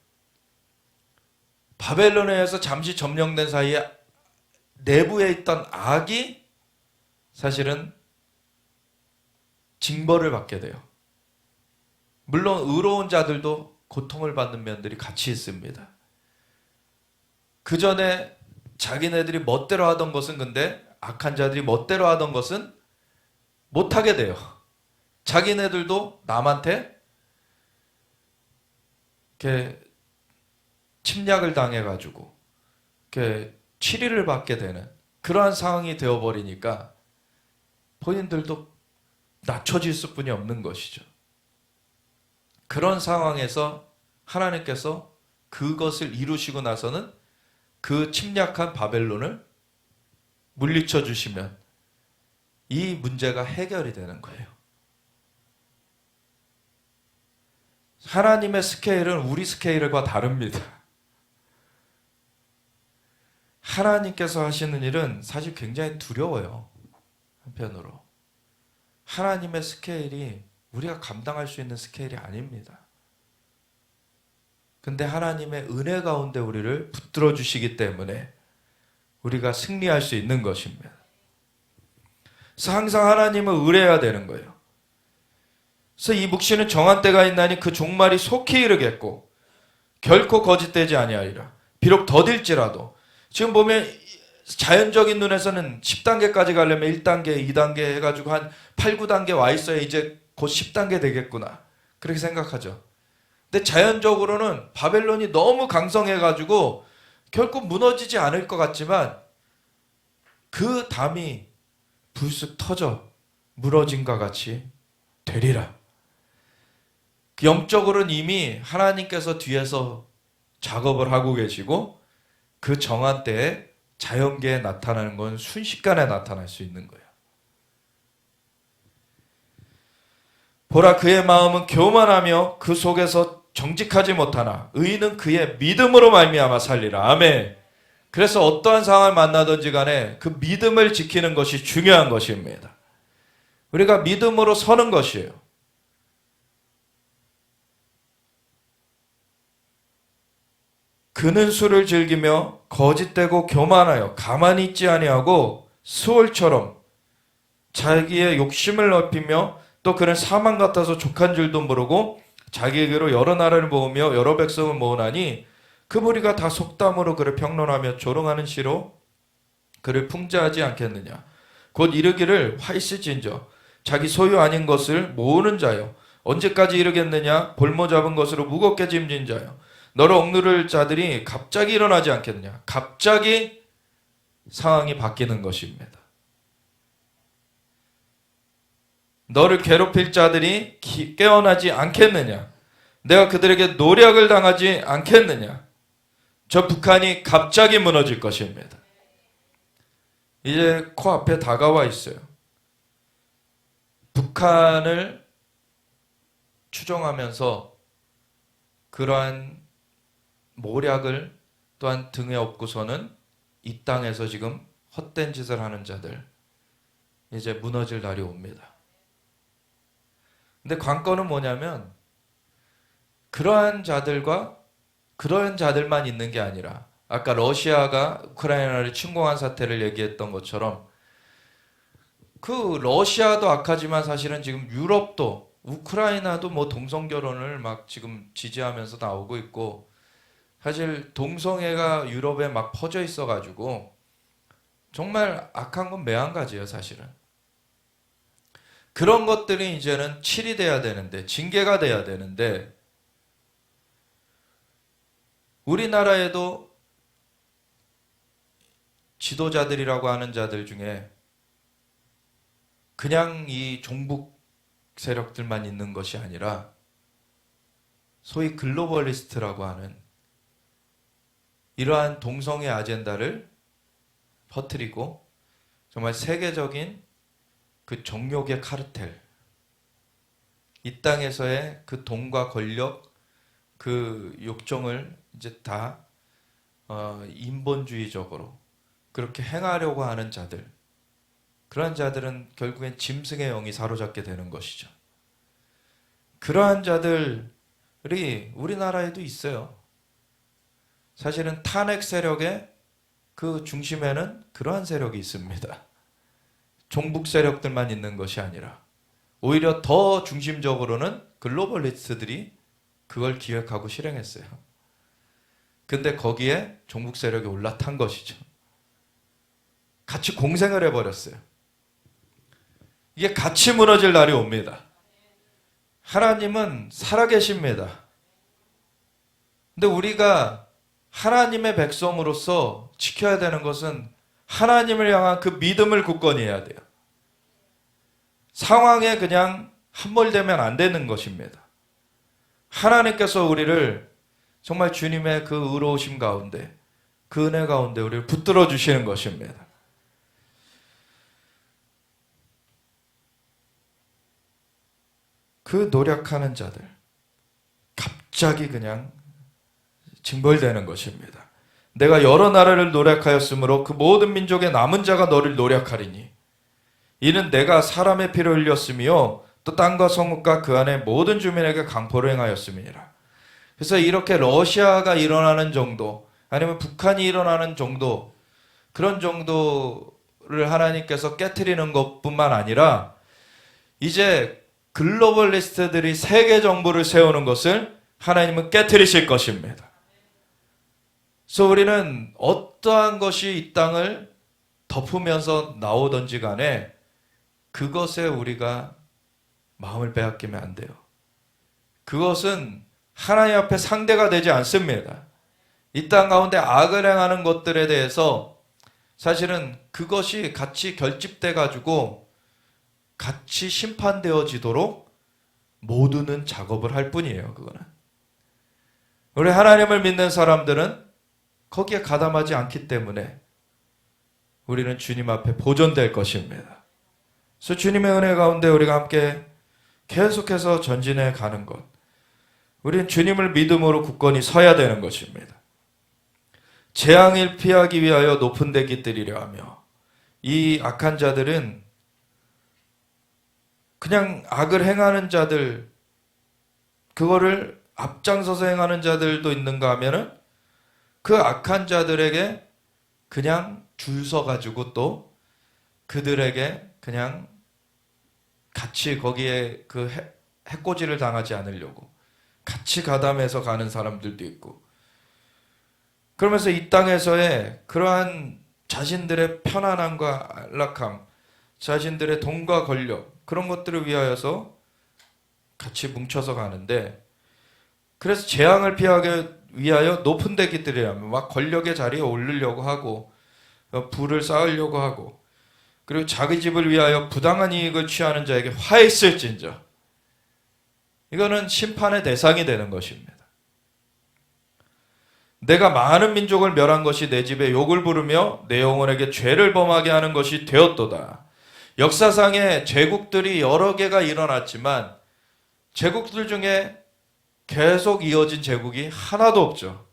바벨론에 의해서 잠시 점령된 사이에 내부에 있던 악이 사실은 징벌을 받게 돼요. 물론 의로운 자들도 고통을 받는 면들이 같이 있습니다. 그 전에 자기네들이 멋대로 하던 것은, 근데 악한 자들이 멋대로 하던 것은 못하게 돼요. 자기네들도 남한테 이렇게 침략을 당해가지고 이렇게 치리를 받게 되는 그러한 상황이 되어버리니까 본인들도 낮춰질 수뿐이 없는 것이죠. 그런 상황에서 하나님께서 그것을 이루시고 나서는 그 침략한 바벨론을 물리쳐 주시면 이 문제가 해결이 되는 거예요. 하나님의 스케일은 우리 스케일과 다릅니다. 하나님께서 하시는 일은 사실 굉장히 두려워요. 한편으로. 하나님의 스케일이 우리가 감당할 수 있는 스케일이 아닙니다. 근데 하나님의 은혜 가운데 우리를 붙들어 주시기 때문에 우리가 승리할 수 있는 것입니다. 그래서 항상 하나님을 의뢰해야 되는 거예요. 그래서 이 묵시는 정한 때가 있나니 그 종말이 속히 이르겠고 결코 거짓되지 아니하리라. 비록 더딜지라도. 지금 보면 자연적인 눈에서는 10단계까지 가려면 1단계, 2단계 해가지고 한 8, 9단계 와 있어야 이제 곧 10단계 되겠구나. 그렇게 생각하죠. 근데 자연적으로는 바벨론이 너무 강성해가지고 결코 무너지지 않을 것 같지만 그 담이 불쑥 터져 무너진과 같이 되리라. 영적으로는 이미 하나님께서 뒤에서 작업을 하고 계시고 그 정한 때에 자연계에 나타나는 건 순식간에 나타날 수 있는 거예요. 보라, 그의 마음은 교만하며 그 속에서 정직하지 못하나 의인은 그의 믿음으로 말미암아 살리라. 아멘. 그래서 어떠한 상황을 만나든지 간에 그 믿음을 지키는 것이 중요한 것입니다. 우리가 믿음으로 서는 것이에요. 그는 술을 즐기며 거짓되고 교만하여 가만히 있지 아니하고 수월처럼 자기의 욕심을 넓히며 또 그는 사망 같아서 족한 줄도 모르고 자기에게로 여러 나라를 모으며 여러 백성을 모으나니 그 무리가 다 속담으로 그를 평론하며 조롱하는 시로 그를 풍자하지 않겠느냐. 곧 이르기를 화 있을진저 자기 소유 아닌 것을 모으는 자여 언제까지 이르겠느냐. 볼모 잡은 것으로 무겁게 짐진 자여 너를 억누를 자들이 갑자기 일어나지 않겠느냐. 갑자기 상황이 바뀌는 것입니다. 너를 괴롭힐 자들이 깨어나지 않겠느냐. 내가 그들에게 노략을 당하지 않겠느냐. 저 북한이 갑자기 무너질 것입니다. 이제 코앞에 다가와 있어요. 북한을 추종하면서 그러한 모략을 또한 등에 업고서는 이 땅에서 지금 헛된 짓을 하는 자들 이제 무너질 날이 옵니다. 근데 관건은 뭐냐면 그러한 자들과 그런 자들만 있는 게 아니라 아까 러시아가 우크라이나를 침공한 사태를 얘기했던 것처럼 그 러시아도 악하지만 사실은 지금 유럽도 우크라이나도 뭐 동성결혼을 막 지금 지지하면서 나오고 있고 사실 동성애가 유럽에 막 퍼져 있어가지고 정말 악한 건 매한가지예요 사실은. 그런 것들이 이제는 치리돼야 되는데 징계가 돼야 되는데 우리나라에도 지도자들이라고 하는 자들 중에 그냥 이 종북 세력들만 있는 것이 아니라 소위 글로벌리스트라고 하는 이러한 동성애 아젠다를 퍼뜨리고 정말 세계적인 그 정욕의 카르텔, 이 땅에서의 그 돈과 권력, 그 욕정을 이제 다 인본주의적으로 그렇게 행하려고 하는 자들, 그러한 자들은 결국엔 짐승의 영이 사로잡게 되는 것이죠. 그러한 자들이 우리나라에도 있어요. 사실은 탄핵 세력의 그 중심에는 그러한 세력이 있습니다. 종북 세력들만 있는 것이 아니라 오히려 더 중심적으로는 글로벌리스트들이 그걸 기획하고 실행했어요. 근데 거기에 종북 세력이 올라탄 것이죠. 같이 공생을 해버렸어요. 이게 같이 무너질 날이 옵니다. 하나님은 살아계십니다. 근데 우리가 하나님의 백성으로서 지켜야 되는 것은 하나님을 향한 그 믿음을 굳건히 해야 돼요. 상황에 그냥 함몰되면 안 되는 것입니다. 하나님께서 우리를 정말 주님의 그 의로우심 가운데, 그 은혜 가운데 우리를 붙들어 주시는 것입니다. 그 노력하는 자들, 갑자기 그냥 징벌되는 것입니다. 내가 여러 나라를 노력하였으므로 그 모든 민족의 남은 자가 너를 노력하리니 이는 내가 사람의 피를 흘렸으며 또 땅과 성읍과 그 안에 모든 주민에게 강포를 행하였음이니라. 그래서 이렇게 러시아가 일어나는 정도, 아니면 북한이 일어나는 정도, 그런 정도를 하나님께서 깨트리는 것뿐만 아니라 이제 글로벌리스트들이 세계 정부를 세우는 것을 하나님은 깨트리실 것입니다. 그래서 우리는 어떠한 것이 이 땅을 덮으면서 나오든지 간에 그것에 우리가 마음을 빼앗기면 안 돼요. 그것은 하나님 앞에 상대가 되지 않습니다. 이 땅 가운데 악을 행하는 것들에 대해서 사실은 그것이 같이 결집돼 가지고 같이 심판되어지도록 모두는 작업을 할 뿐이에요. 그거는 우리 하나님을 믿는 사람들은 거기에 가담하지 않기 때문에 우리는 주님 앞에 보존될 것입니다. 그래서 주님의 은혜 가운데 우리가 함께 계속해서 전진해 가는 것, 우리는 주님을 믿음으로 굳건히 서야 되는 것입니다. 재앙을 피하기 위하여 높은 데 깃들이려 하며, 이 악한 자들은 그냥 악을 행하는 자들, 그거를 앞장서서 행하는 자들도 있는가 하면은 그 악한 자들에게 그냥 줄 서가지고 또 그들에게 그냥 같이 거기에 그 해코지를 당하지 않으려고 같이 가담해서 가는 사람들도 있고, 그러면서 이 땅에서의 그러한 자신들의 편안함과 안락함, 자신들의 돈과 권력, 그런 것들을 위하여서 같이 뭉쳐서 가는데, 그래서 재앙을 피하기 위하여 높은 데 깃들이라면 막 권력의 자리에 오르려고 하고 부를 쌓으려고 하고, 그리고 자기 집을 위하여 부당한 이익을 취하는 자에게 화 있을진저. 이거는 심판의 대상이 되는 것입니다. 내가 많은 민족을 멸한 것이 내 집에 욕을 부르며 내 영혼에게 죄를 범하게 하는 것이 되었도다. 역사상에 제국들이 여러 개가 일어났지만 제국들 중에 계속 이어진 제국이 하나도 없죠.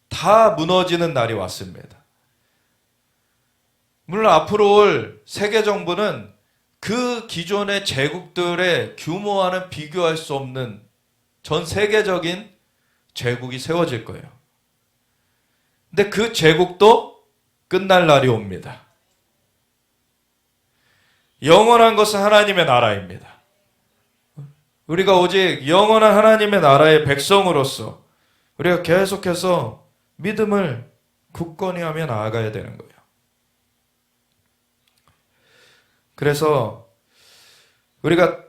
다 무너지는 날이 왔습니다. 물론 앞으로 올 세계 정부는 그 기존의 제국들의 규모와는 비교할 수 없는 전 세계적인 제국이 세워질 거예요. 근데 그 제국도 끝날 날이 옵니다. 영원한 것은 하나님의 나라입니다. 우리가 오직 영원한 하나님의 나라의 백성으로서 우리가 계속해서 믿음을 굳건히 하며 나아가야 되는 거예요. 그래서 우리가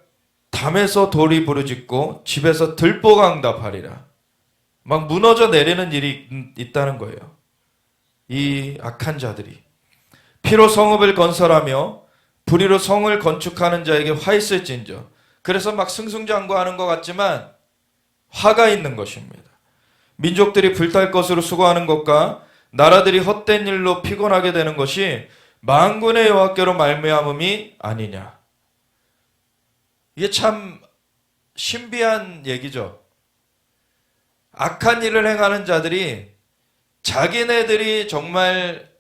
담에서 돌이 부르짖고 집에서 들보강답하리라. 막 무너져 내리는 일이 있다는 거예요. 이 악한 자들이 피로 성읍을 건설하며 불의로 성을 건축하는 자에게 화 있을진저. 그래서 막 승승장구하는 것 같지만 화가 있는 것입니다. 민족들이 불탈 것으로 수고하는 것과 나라들이 헛된 일로 피곤하게 되는 것이 만군의 여호와께로 말미암음이 아니냐. 이게 참 신비한 얘기죠. 악한 일을 행하는 자들이 자기네들이 정말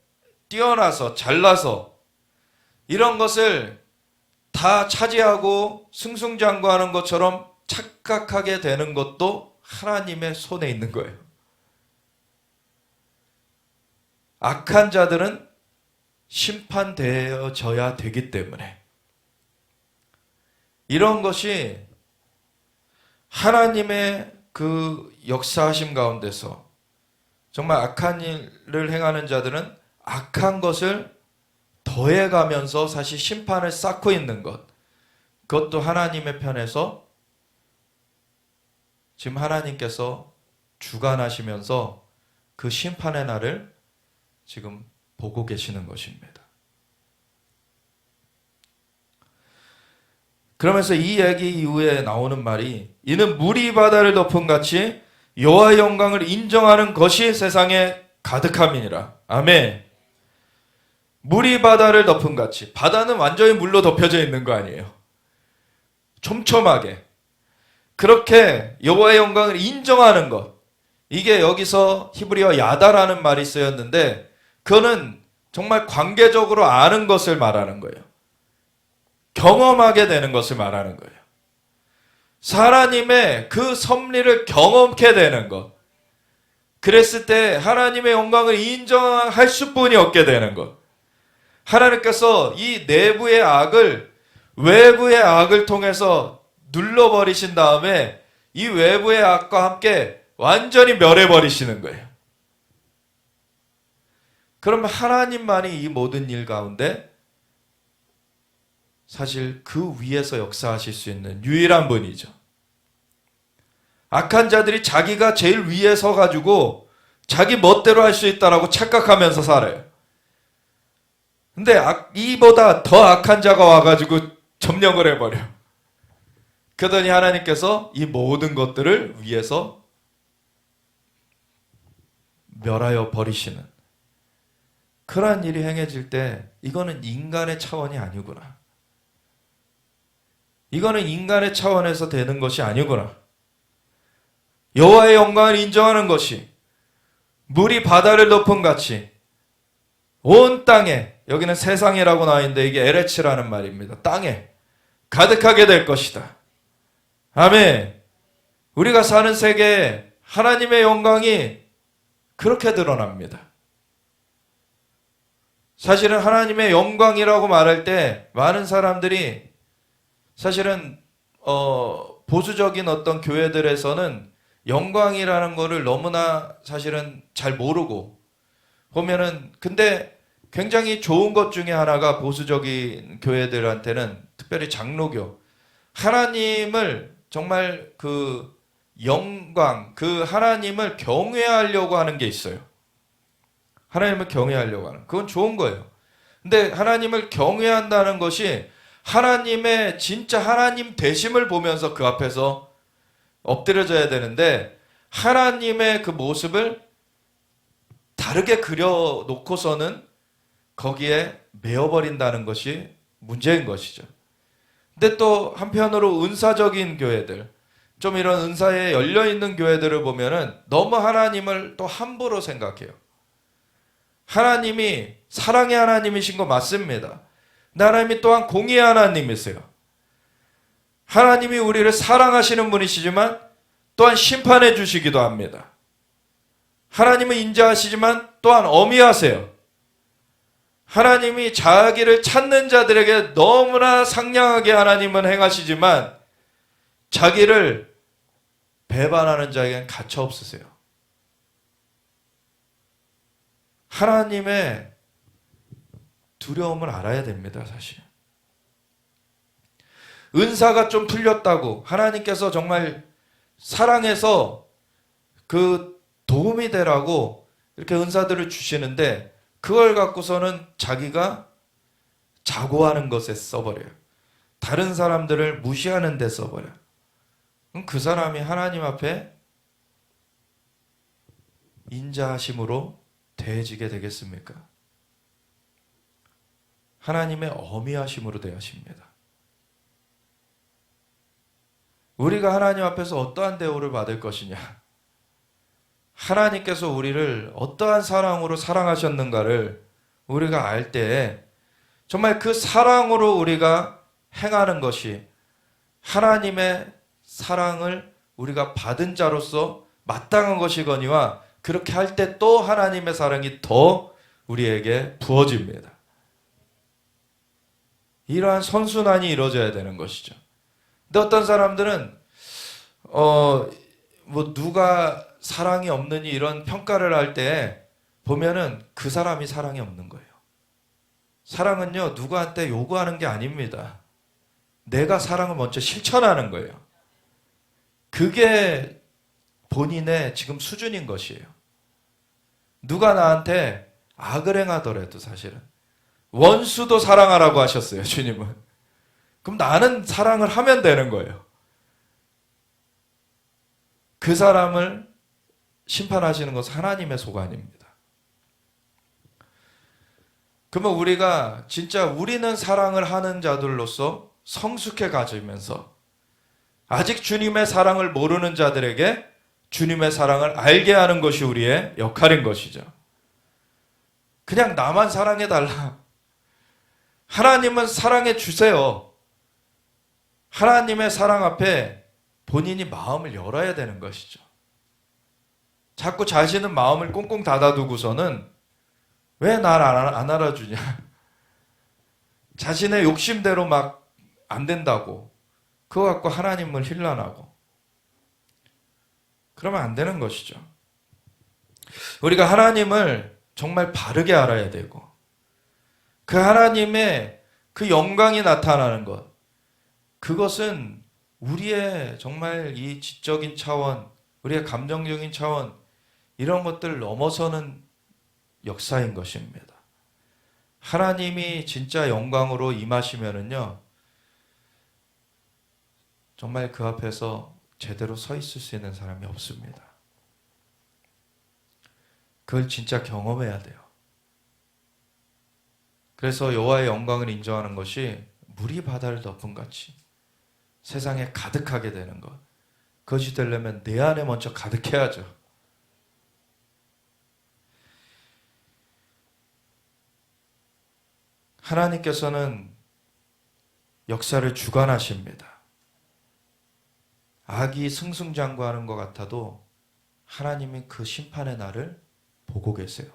뛰어나서 잘나서 이런 것을 다 차지하고 승승장구하는 것처럼 착각하게 되는 것도 하나님의 손에 있는 거예요. 악한 자들은 심판되어져야 되기 때문에 이런 것이 하나님의 그 역사하심 가운데서 정말 악한 일을 행하는 자들은 악한 것을 더해가면서 사실 심판을 쌓고 있는 것, 그것도 하나님의 편에서 지금 하나님께서 주관하시면서 그 심판의 날을 지금 보고 계시는 것입니다. 그러면서 이 얘기 이후에 나오는 말이 이는 물이 바다를 덮은 같이 여호와의 영광을 인정하는 것이 세상에 가득함이니라. 아멘. 물이 바다를 덮은 같이, 바다는 완전히 물로 덮여져 있는 거 아니에요. 촘촘하게 그렇게 여호와의 영광을 인정하는 것, 이게 여기서 히브리어 야다라는 말이 쓰였는데 그거는 정말 관계적으로 아는 것을 말하는 거예요. 경험하게 되는 것을 말하는 거예요. 하나님의 그 섭리를 경험케 되는 것, 그랬을 때 하나님의 영광을 인정할 수뿐이 없게 되는 것, 하나님께서 이 내부의 악을 외부의 악을 통해서 눌러버리신 다음에 이 외부의 악과 함께 완전히 멸해버리시는 거예요. 그러면 하나님만이 이 모든 일 가운데 사실 그 위에서 역사하실 수 있는 유일한 분이죠. 악한 자들이 자기가 제일 위에 서가지고 자기 멋대로 할 수 있다라고 착각하면서 살아요. 근데 이보다 더 악한 자가 와가지고 점령을 해버려. 그러더니 하나님께서 이 모든 것들을 위에서 멸하여 버리시는 그러한 일이 행해질 때 이거는 인간의 차원이 아니구나. 이거는 인간의 차원에서 되는 것이 아니구나. 여호와의 영광을 인정하는 것이 물이 바다를 덮은 같이 온 땅에, 여기는 세상이라고 나와 있는데 이게 에레츠라는 말입니다. 땅에 가득하게 될 것이다. 아멘. 우리가 사는 세계에 하나님의 영광이 그렇게 드러납니다. 사실은 하나님의 영광이라고 말할 때 많은 사람들이 사실은 보수적인 어떤 교회들에서는 영광이라는 거를 너무나 사실은 잘 모르고 보면은, 근데 굉장히 좋은 것 중에 하나가 보수적인 교회들한테는, 특별히 장로교, 하나님을 정말 그 영광, 그 하나님을 경외하려고 하는 게 있어요. 하나님을 경외하려고 하는, 그건 좋은 거예요. 근데 하나님을 경외한다는 것이 하나님의 진짜 하나님 되심을 보면서 그 앞에서 엎드려져야 되는데, 하나님의 그 모습을 다르게 그려놓고서는 거기에 메어버린다는 것이 문제인 것이죠. 근데 또 한편으로 은사적인 교회들, 좀 이런 은사에 열려있는 교회들을 보면은 너무 하나님을 또 함부로 생각해요. 하나님이 사랑의 하나님이신 거 맞습니다. 근데 하나님이 또한 공의의 하나님이세요. 하나님이 우리를 사랑하시는 분이시지만 또한 심판해 주시기도 합니다. 하나님은 인자하시지만 또한 엄히하세요. 하나님이 자기를 찾는 자들에게 너무나 상냥하게 하나님은 행하시지만 자기를 배반하는 자에게는 가차 없으세요. 하나님의 두려움을 알아야 됩니다, 사실. 은사가 좀 풀렸다고 하나님께서 정말 사랑해서 그 도움이 되라고 이렇게 은사들을 주시는데 그걸 갖고서는 자기가 자고하는 것에 써버려요. 다른 사람들을 무시하는 데 써버려요. 그럼 그 사람이 하나님 앞에 인자하심으로 대해지게 되겠습니까? 하나님의 어미하심으로 대하십니다. 우리가 하나님 앞에서 어떠한 대우를 받을 것이냐? 하나님께서 우리를 어떠한 사랑으로 사랑하셨는가를 우리가 알 때에 정말 그 사랑으로 우리가 행하는 것이 하나님의 사랑을 우리가 받은 자로서 마땅한 것이거니와, 그렇게 할 때 또 하나님의 사랑이 더 우리에게 부어집니다. 이러한 선순환이 이루어져야 되는 것이죠. 근데 어떤 사람들은 누가 사랑이 없느니 이런 평가를 할 때 보면은 그 사람이 사랑이 없는 거예요. 사랑은요, 누구한테 요구하는 게 아닙니다. 내가 사랑을 먼저 실천하는 거예요. 그게 본인의 지금 수준인 것이에요. 누가 나한테 악을 행하더라도 사실은 원수도 사랑하라고 하셨어요, 주님은. 그럼 나는 사랑을 하면 되는 거예요. 그 사람을 심판하시는 것은 하나님의 소관입니다. 그러면 우리가 진짜 우리는 사랑을 하는 자들로서 성숙해 가지면서 아직 주님의 사랑을 모르는 자들에게 주님의 사랑을 알게 하는 것이 우리의 역할인 것이죠. 그냥 나만 사랑해달라. 하나님은 사랑해 주세요. 하나님의 사랑 앞에 본인이 마음을 열어야 되는 것이죠. 자꾸 자신은 마음을 꽁꽁 닫아두고서는 왜 날 안 알아주냐. 자신의 욕심대로 막 안 된다고. 그거 갖고 하나님을 힐난하고. 그러면 안 되는 것이죠. 우리가 하나님을 정말 바르게 알아야 되고 그 하나님의 그 영광이 나타나는 것, 그것은 우리의 정말 이 지적인 차원, 우리의 감정적인 차원, 이런 것들을 넘어서는 역사인 것입니다. 하나님이 진짜 영광으로 임하시면은요, 정말 그 앞에서 제대로 서 있을 수 있는 사람이 없습니다. 그걸 진짜 경험해야 돼요. 그래서 여호와의 영광을 인정하는 것이 물이 바다를 덮은 같이 세상에 가득하게 되는 것. 그것이 되려면 내 안에 먼저 가득해야죠. 하나님께서는 역사를 주관하십니다. 악이 승승장구하는 것 같아도 하나님이 그 심판의 날을 보고 계세요.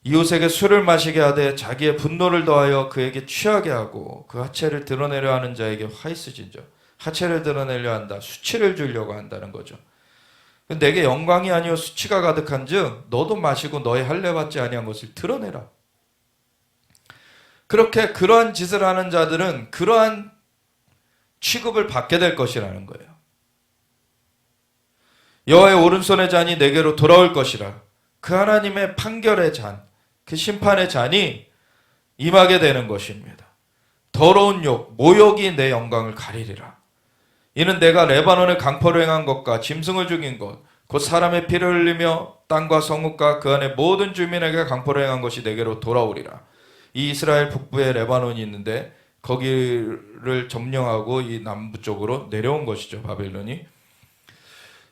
이웃에게 술을 마시게 하되 자기의 분노를 더하여 그에게 취하게 하고 그 하체를 드러내려 하는 자에게 화 있으신저. 하체를 드러내려 한다. 수치를 주려고 한다는 거죠. 내게 영광이 아니요 수치가 가득한즉 너도 마시고 너의 할례 받지 아니한 것을 드러내라. 그렇게 그러한 짓을 하는 자들은 그러한 취급을 받게 될 것이라는 거예요. 여호와의 오른손의 잔이 내게로 돌아올 것이라. 그 하나님의 판결의 잔, 그 심판의 잔이 임하게 되는 것입니다. 더러운 욕, 모욕이 내 영광을 가리리라. 이는 내가 레바논의 강포를 행한 것과 짐승을 죽인 것, 곧 사람의 피를 흘리며 땅과 성읍과 그 안에 모든 주민에게 강포를 행한 것이 내게로 돌아오리라. 이 이스라엘 북부에 레바논이 있는데 거기를 점령하고 이 남부 쪽으로 내려온 것이죠, 바벨론이.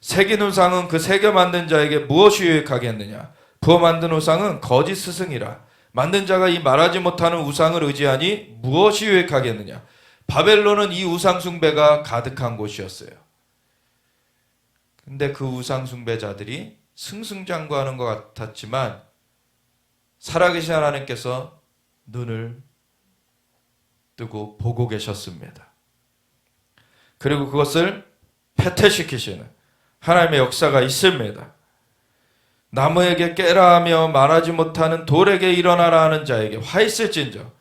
새긴 우상은 그 새겨 만든 자에게 무엇이 유익하겠느냐? 부어 만든 우상은 거짓 스승이라. 만든 자가 이 말하지 못하는 우상을 의지하니 무엇이 유익하겠느냐? 바벨론은 이 우상 숭배가 가득한 곳이었어요. 근데 그 우상 숭배자들이 승승장구하는 것 같았지만 살아계신 하나님께서 눈을 뜨고 보고 계셨습니다. 그리고 그것을 패퇴시키시는 하나님의 역사가 있습니다. 나무에게 깨라 하며 말하지 못하는 돌에게 일어나라 하는 자에게 화 있을진저.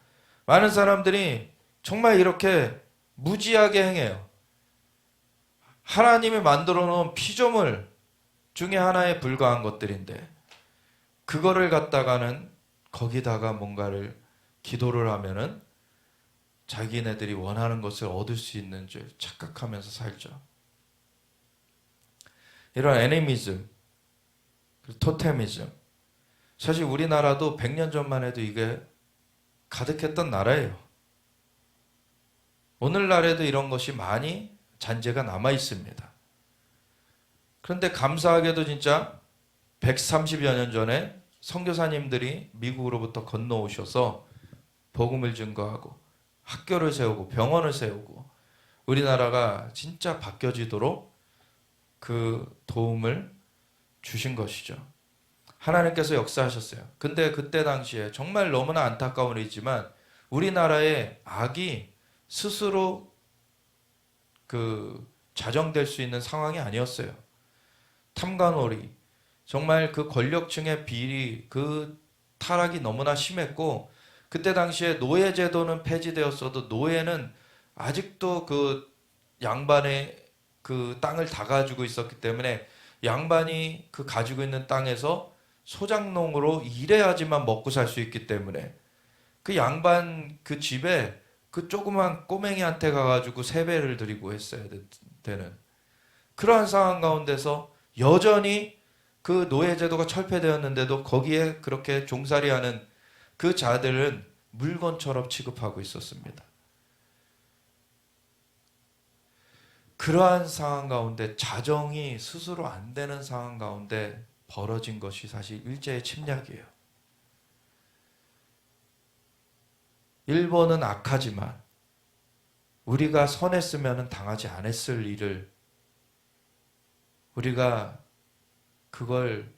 많은 사람들이 정말 이렇게 무지하게 행해요. 하나님이 만들어 놓은 피조물 중에 하나에 불과한 것들인데 그거를 갖다가는 거기다가 뭔가를 기도를 하면은 자기네들이 원하는 것을 얻을 수 있는 줄 착각하면서 살죠. 이런 애니미즘, 토테미즘. 사실 우리나라도 100년 전만 해도 이게 가득했던 나라예요. 오늘날에도 이런 것이 많이 잔재가 남아 있습니다. 그런데 감사하게도 진짜 130여 년 전에 선교사님들이 미국으로부터 건너오셔서 복음을 증거하고 학교를 세우고 병원을 세우고 우리나라가 진짜 바뀌어지도록 그 도움을 주신 것이죠. 하나님께서 역사하셨어요. 근데 그때 당시에 정말 너무나 안타까운 일이지만 우리나라의 악이 스스로 자정될 수 있는 상황이 아니었어요. 탐관오리, 정말 그 권력층의 비리, 그 타락이 너무나 심했고, 그때 당시에 노예제도는 폐지되었어도 노예는 아직도 그 양반의 그 땅을 다 가지고 있었기 때문에 양반이 그 가지고 있는 땅에서 소작농으로 일해야지만 먹고 살 수 있기 때문에 그 양반 그 집에 그 조그만 꼬맹이한테 가가지고 세배를 드리고 했어야 되는 그러한 상황 가운데서 여전히 그 노예제도가 철폐되었는데도 거기에 그렇게 종살이하는 그 자들은 물건처럼 취급하고 있었습니다. 그러한 상황 가운데 자정이 스스로 안 되는 상황 가운데 벌어진 것이 사실 일제의 침략이에요. 일본은 악하지만 우리가 선했으면 당하지 않았을 일을 우리가 그걸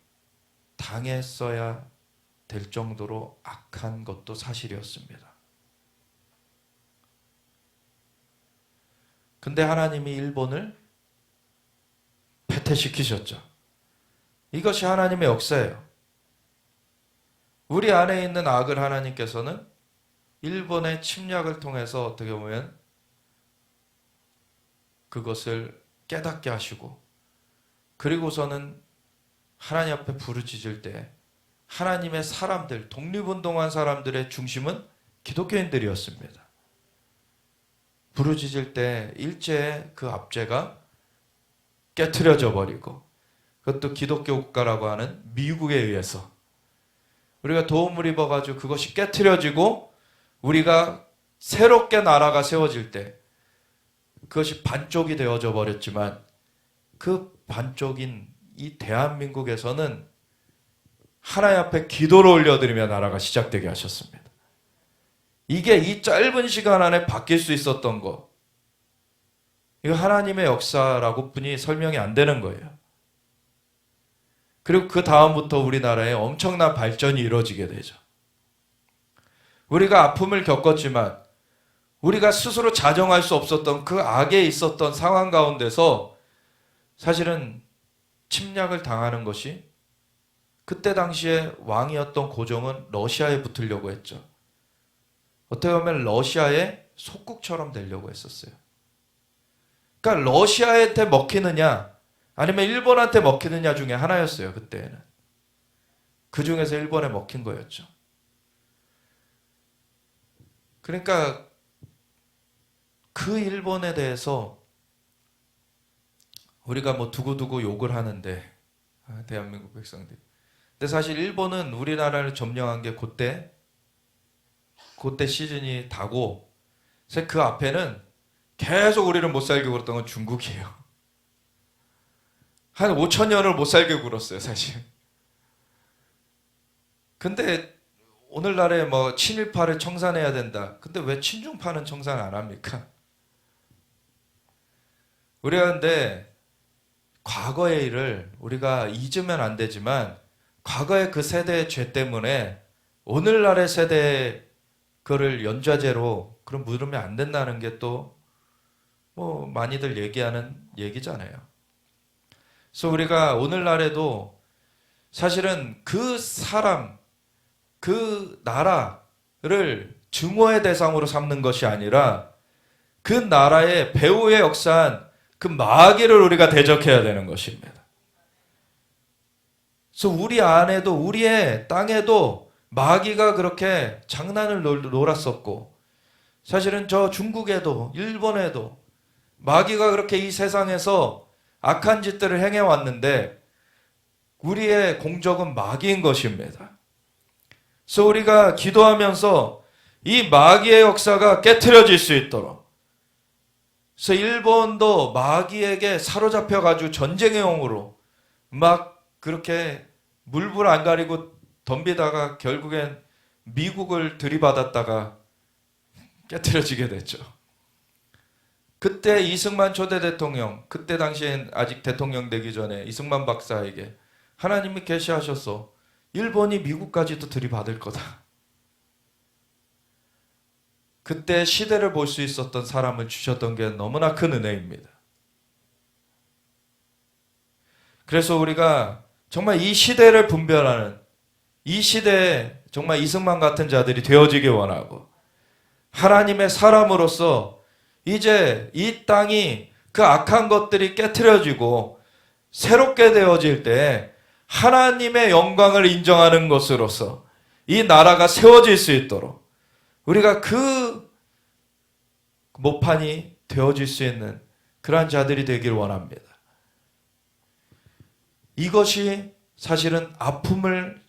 당했어야 될 정도로 악한 것도 사실이었습니다. 근데 하나님이 일본을 패퇴시키셨죠. 이것이 하나님의 역사예요. 우리 안에 있는 악을 하나님께서는 일본의 침략을 통해서 어떻게 보면 그것을 깨닫게 하시고, 그리고서는 하나님 앞에 부르짖을 때 하나님의 사람들, 독립운동한 사람들의 중심은 기독교인들이었습니다. 부르짖을 때 일제의 그 압제가 깨트려져 버리고, 그것도 기독교 국가라고 하는 미국에 의해서 우리가 도움을 입어가지고 그것이 깨트려지고 우리가 새롭게 나라가 세워질 때 그것이 반쪽이 되어져 버렸지만, 그 반쪽인 이 대한민국에서는 하나님 앞에 기도를 올려드리며 나라가 시작되게 하셨습니다. 이게 이 짧은 시간 안에 바뀔 수 있었던 거, 이거 하나님의 역사라고 뿐이 설명이 안 되는 거예요. 그리고 그 다음부터 우리나라에 엄청난 발전이 이루어지게 되죠. 우리가 아픔을 겪었지만 우리가 스스로 자정할 수 없었던 그 악에 있었던 상황 가운데서 사실은 침략을 당하는 것이, 그때 당시에 왕이었던 고종은 러시아에 붙으려고 했죠. 어떻게 보면 러시아의 속국처럼 되려고 했었어요. 그러니까 러시아한테 먹히느냐 아니면 일본한테 먹히느냐 중에 하나였어요. 그때는. 그 중에서 일본에 먹힌 거였죠. 그러니까 그 일본에 대해서 우리가 뭐 두고두고 욕을 하는데, 대한민국 백성들이. 근데 사실 일본은 우리나라를 점령한 게 그때 시즌이 다고, 그 앞에는 계속 우리를 못 살게 굴었던 건 중국이에요. 한 5천 년을 못 살게 굴었어요, 사실. 근데 오늘날에 뭐 친일파를 청산해야 된다. 근데 왜 친중파는 청산 안 합니까? 우리가 근데 과거의 일을 우리가 잊으면 안 되지만, 과거의 그 세대의 죄 때문에 오늘날의 세대의 그거를 연좌제로 그럼 물으면 안 된다는 게 또 뭐 많이들 얘기하는 얘기잖아요. 그래서 우리가 오늘날에도 사실은 그 사람, 그 나라를 증오의 대상으로 삼는 것이 아니라 그 나라의 배후에 역사한 그 마귀를 우리가 대적해야 되는 것입니다. 그래서 우리 안에도, 우리의 땅에도 마귀가 그렇게 장난을 놀았었고, 사실은 저 중국에도 일본에도 마귀가 그렇게 이 세상에서 악한 짓들을 행해왔는데 우리의 공적은 마귀인 것입니다. 그래서 우리가 기도하면서 이 마귀의 역사가 깨트려질 수 있도록, 그래서 일본도 마귀에게 사로잡혀가지고 전쟁의 용으로 막 그렇게 물불 안 가리고 덤비다가 결국엔 미국을 들이받았다가 깨트려지게 됐죠. 그때 이승만 초대 대통령, 그때 당시엔 아직 대통령 되기 전에 이승만 박사에게 하나님이 계시하셔서 일본이 미국까지도 들이받을 거다. 그때 시대를 볼 수 있었던 사람을 주셨던 게 너무나 큰 은혜입니다. 그래서 우리가 정말 이 시대를 분별하는, 이 시대에 정말 이승만 같은 자들이 되어지길 원하고, 하나님의 사람으로서 이제 이 땅이 그 악한 것들이 깨트려지고 새롭게 되어질 때 하나님의 영광을 인정하는 것으로서 이 나라가 세워질 수 있도록 우리가 그 모판이 되어질 수 있는 그러한 자들이 되길 원합니다. 이것이 사실은 아픔을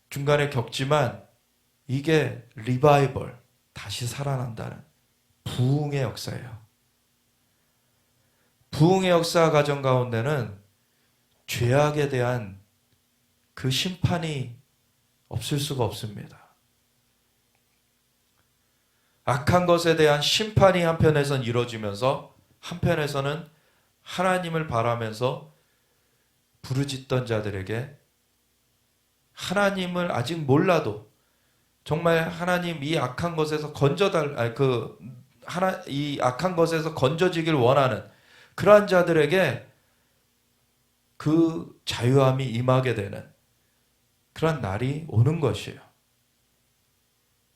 중간에 겪지만 이게 리바이벌, 다시 살아난다는 부흥의 역사예요. 부흥의 역사 과정 가운데는 죄악에 대한 그 심판이 없을 수가 없습니다. 악한 것에 대한 심판이 한편에선 이루어지면서 한편에서는 하나님을 바라면서 부르짖던 자들에게 하나님을 아직 몰라도 정말 하나님 이 악한 것에서 이 악한 것에서 건져지길 원하는 그러한 자들에게 그 자유함이 임하게 되는 그런 날이 오는 것이에요.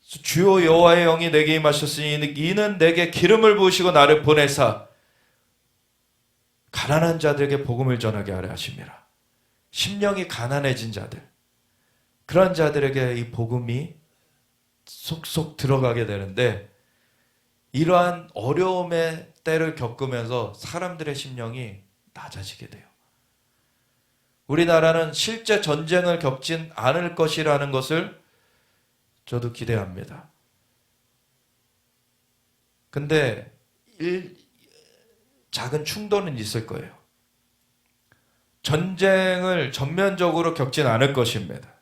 주여 여호와의 영이 내게 임하셨으니 이는 내게 기름을 부으시고 나를 보내사 가난한 자들에게 복음을 전하게 하려 하심이라. 심령이 가난해진 자들, 그런 자들에게 이 복음이 속속 들어가게 되는데, 이러한 어려움의 때를 겪으면서 사람들의 심령이 낮아지게 돼요. 우리나라는 실제 전쟁을 겪진 않을 것이라는 것을 저도 기대합니다. 근데 작은 충돌은 있을 거예요. 전쟁을 전면적으로 겪진 않을 것입니다.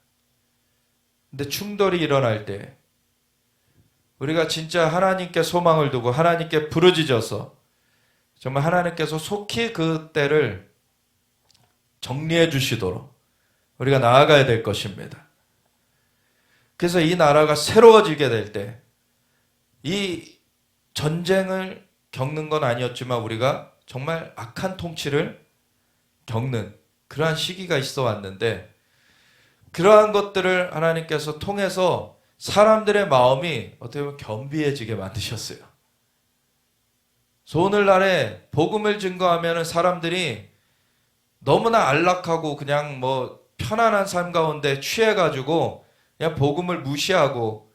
근데 충돌이 일어날 때 우리가 진짜 하나님께 소망을 두고 하나님께 부르짖어서 정말 하나님께서 속히 그 때를 정리해 주시도록 우리가 나아가야 될 것입니다. 그래서 이 나라가 새로워지게 될 때 이 전쟁을 겪는 건 아니었지만 우리가 정말 악한 통치를 겪는 그러한 시기가 있어 왔는데, 그러한 것들을 하나님께서 통해서 사람들의 마음이 어떻게 보면 겸비해지게 만드셨어요. 그래서 오늘날에 복음을 증거하면 사람들이 너무나 안락하고 그냥 뭐 편안한 삶 가운데 취해가지고 그냥 복음을 무시하고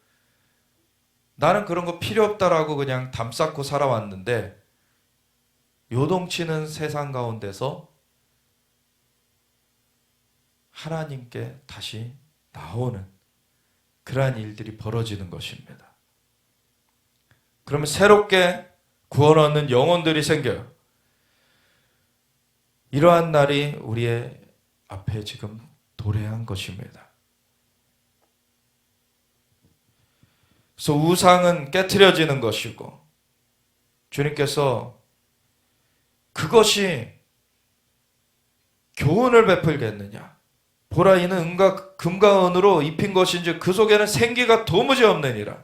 나는 그런 거 필요 없다라고 그냥 담쌓고 살아왔는데, 요동치는 세상 가운데서 하나님께 다시 나오는 그러한 일들이 벌어지는 것입니다. 그러면 새롭게 구원 얻는 영혼들이 생겨요. 이러한 날이 우리의 앞에 지금 도래한 것입니다. 그래서 우상은 깨트려지는 것이고, 주님께서 그것이 교훈을 베풀겠느냐, 보라 이는 금과 은으로 입힌 것인지 그 속에는 생기가 도무지 없느니라.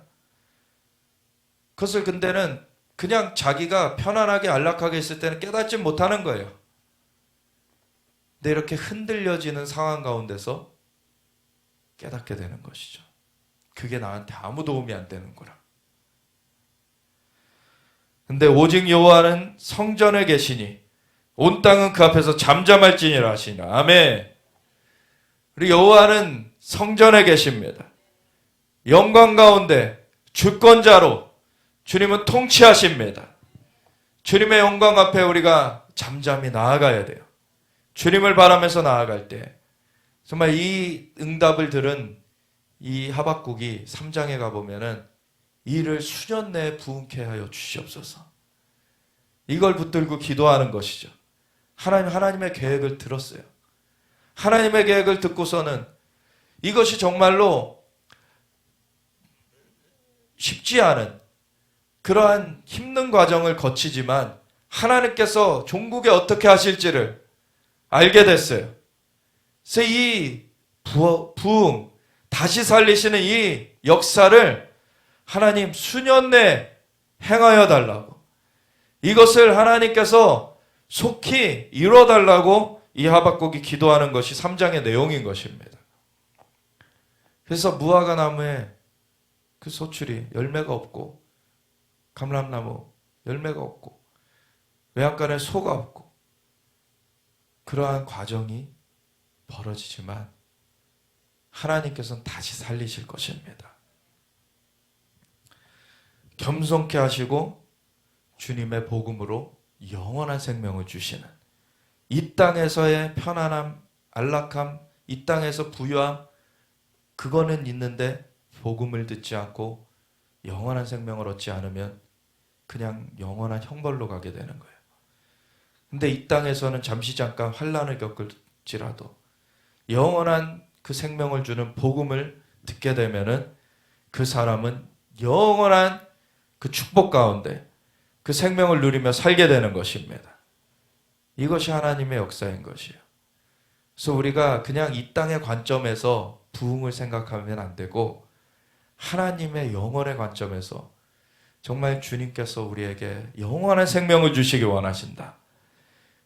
그것을 근데는 그냥 자기가 편안하게 안락하게 있을 때는 깨닫지 못하는 거예요. 근데 이렇게 흔들려지는 상황 가운데서 깨닫게 되는 것이죠. 그게 나한테 아무 도움이 안 되는 거라. 근데 오직 여호와는 성전에 계시니 온 땅은 그 앞에서 잠잠할지니라 하시나. 아멘. 우리 여호와는 성전에 계십니다. 영광 가운데 주권자로 주님은 통치하십니다. 주님의 영광 앞에 우리가 잠잠히 나아가야 돼요. 주님을 바라면서 나아갈 때 정말 이 응답을 들은 이 하박국이 3장에 가보면은 이를 수년 내에 부흥케 하여 주시옵소서. 이걸 붙들고 기도하는 것이죠. 하나님의 계획을 들었어요. 하나님의 계획을 듣고서는 이것이 정말로 쉽지 않은 그러한 힘든 과정을 거치지만 하나님께서 종국에 어떻게 하실지를 알게 됐어요. 그래서 이 부흥, 다시 살리시는 이 역사를 하나님 수년 내에 행하여 달라고, 이것을 하나님께서 속히 이루어 달라고 이 하박국이 기도하는 것이 3장의 내용인 것입니다. 그래서 무화과 나무에 그 소출이 열매가 없고, 감람나무 열매가 없고, 외양간에 소가 없고, 그러한 과정이 벌어지지만 하나님께서는 다시 살리실 것입니다. 겸손케 하시고 주님의 복음으로 영원한 생명을 주시는, 이 땅에서의 편안함, 안락함, 이 땅에서 부유함, 그거는 있는데 복음을 듣지 않고 영원한 생명을 얻지 않으면 그냥 영원한 형벌로 가게 되는 거예요. 근데 이 땅에서는 잠시 잠깐 환난을 겪을지라도 영원한 그 생명을 주는 복음을 듣게 되면은 그 사람은 영원한 그 축복 가운데 그 생명을 누리며 살게 되는 것입니다. 이것이 하나님의 역사인 것이에요. 그래서 우리가 그냥 이 땅의 관점에서 부흥을 생각하면 안 되고, 하나님의 영원의 관점에서 정말 주님께서 우리에게 영원한 생명을 주시기 원하신다.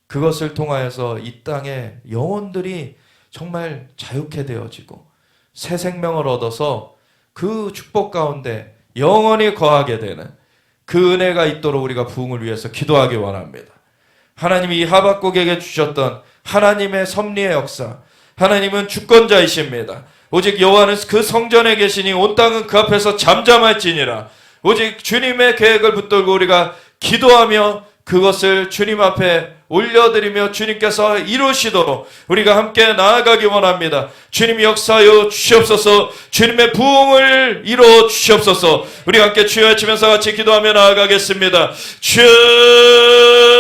그것을 통하여서 이 땅의 영혼들이 정말 자유케 되어지고 새 생명을 얻어서 그 축복 가운데 영원히 거하게 되는 그 은혜가 있도록 우리가 부흥을 위해서 기도하기 원합니다. 하나님이 이 하박국에게 주셨던 하나님의 섭리의 역사, 하나님은 주권자이십니다. 오직 여호와는 그 성전에 계시니 온 땅은 그 앞에서 잠잠할지니라. 오직 주님의 계획을 붙들고 우리가 기도하며 그것을 주님 앞에 올려드리며 주님께서 이루시도록 우리가 함께 나아가기 원합니다. 주님이 역사하여 주시옵소서. 주님의 부흥을 이루어 주시옵소서. 우리 함께 주여 외치면서 같이 기도하며 나아가겠습니다. 주여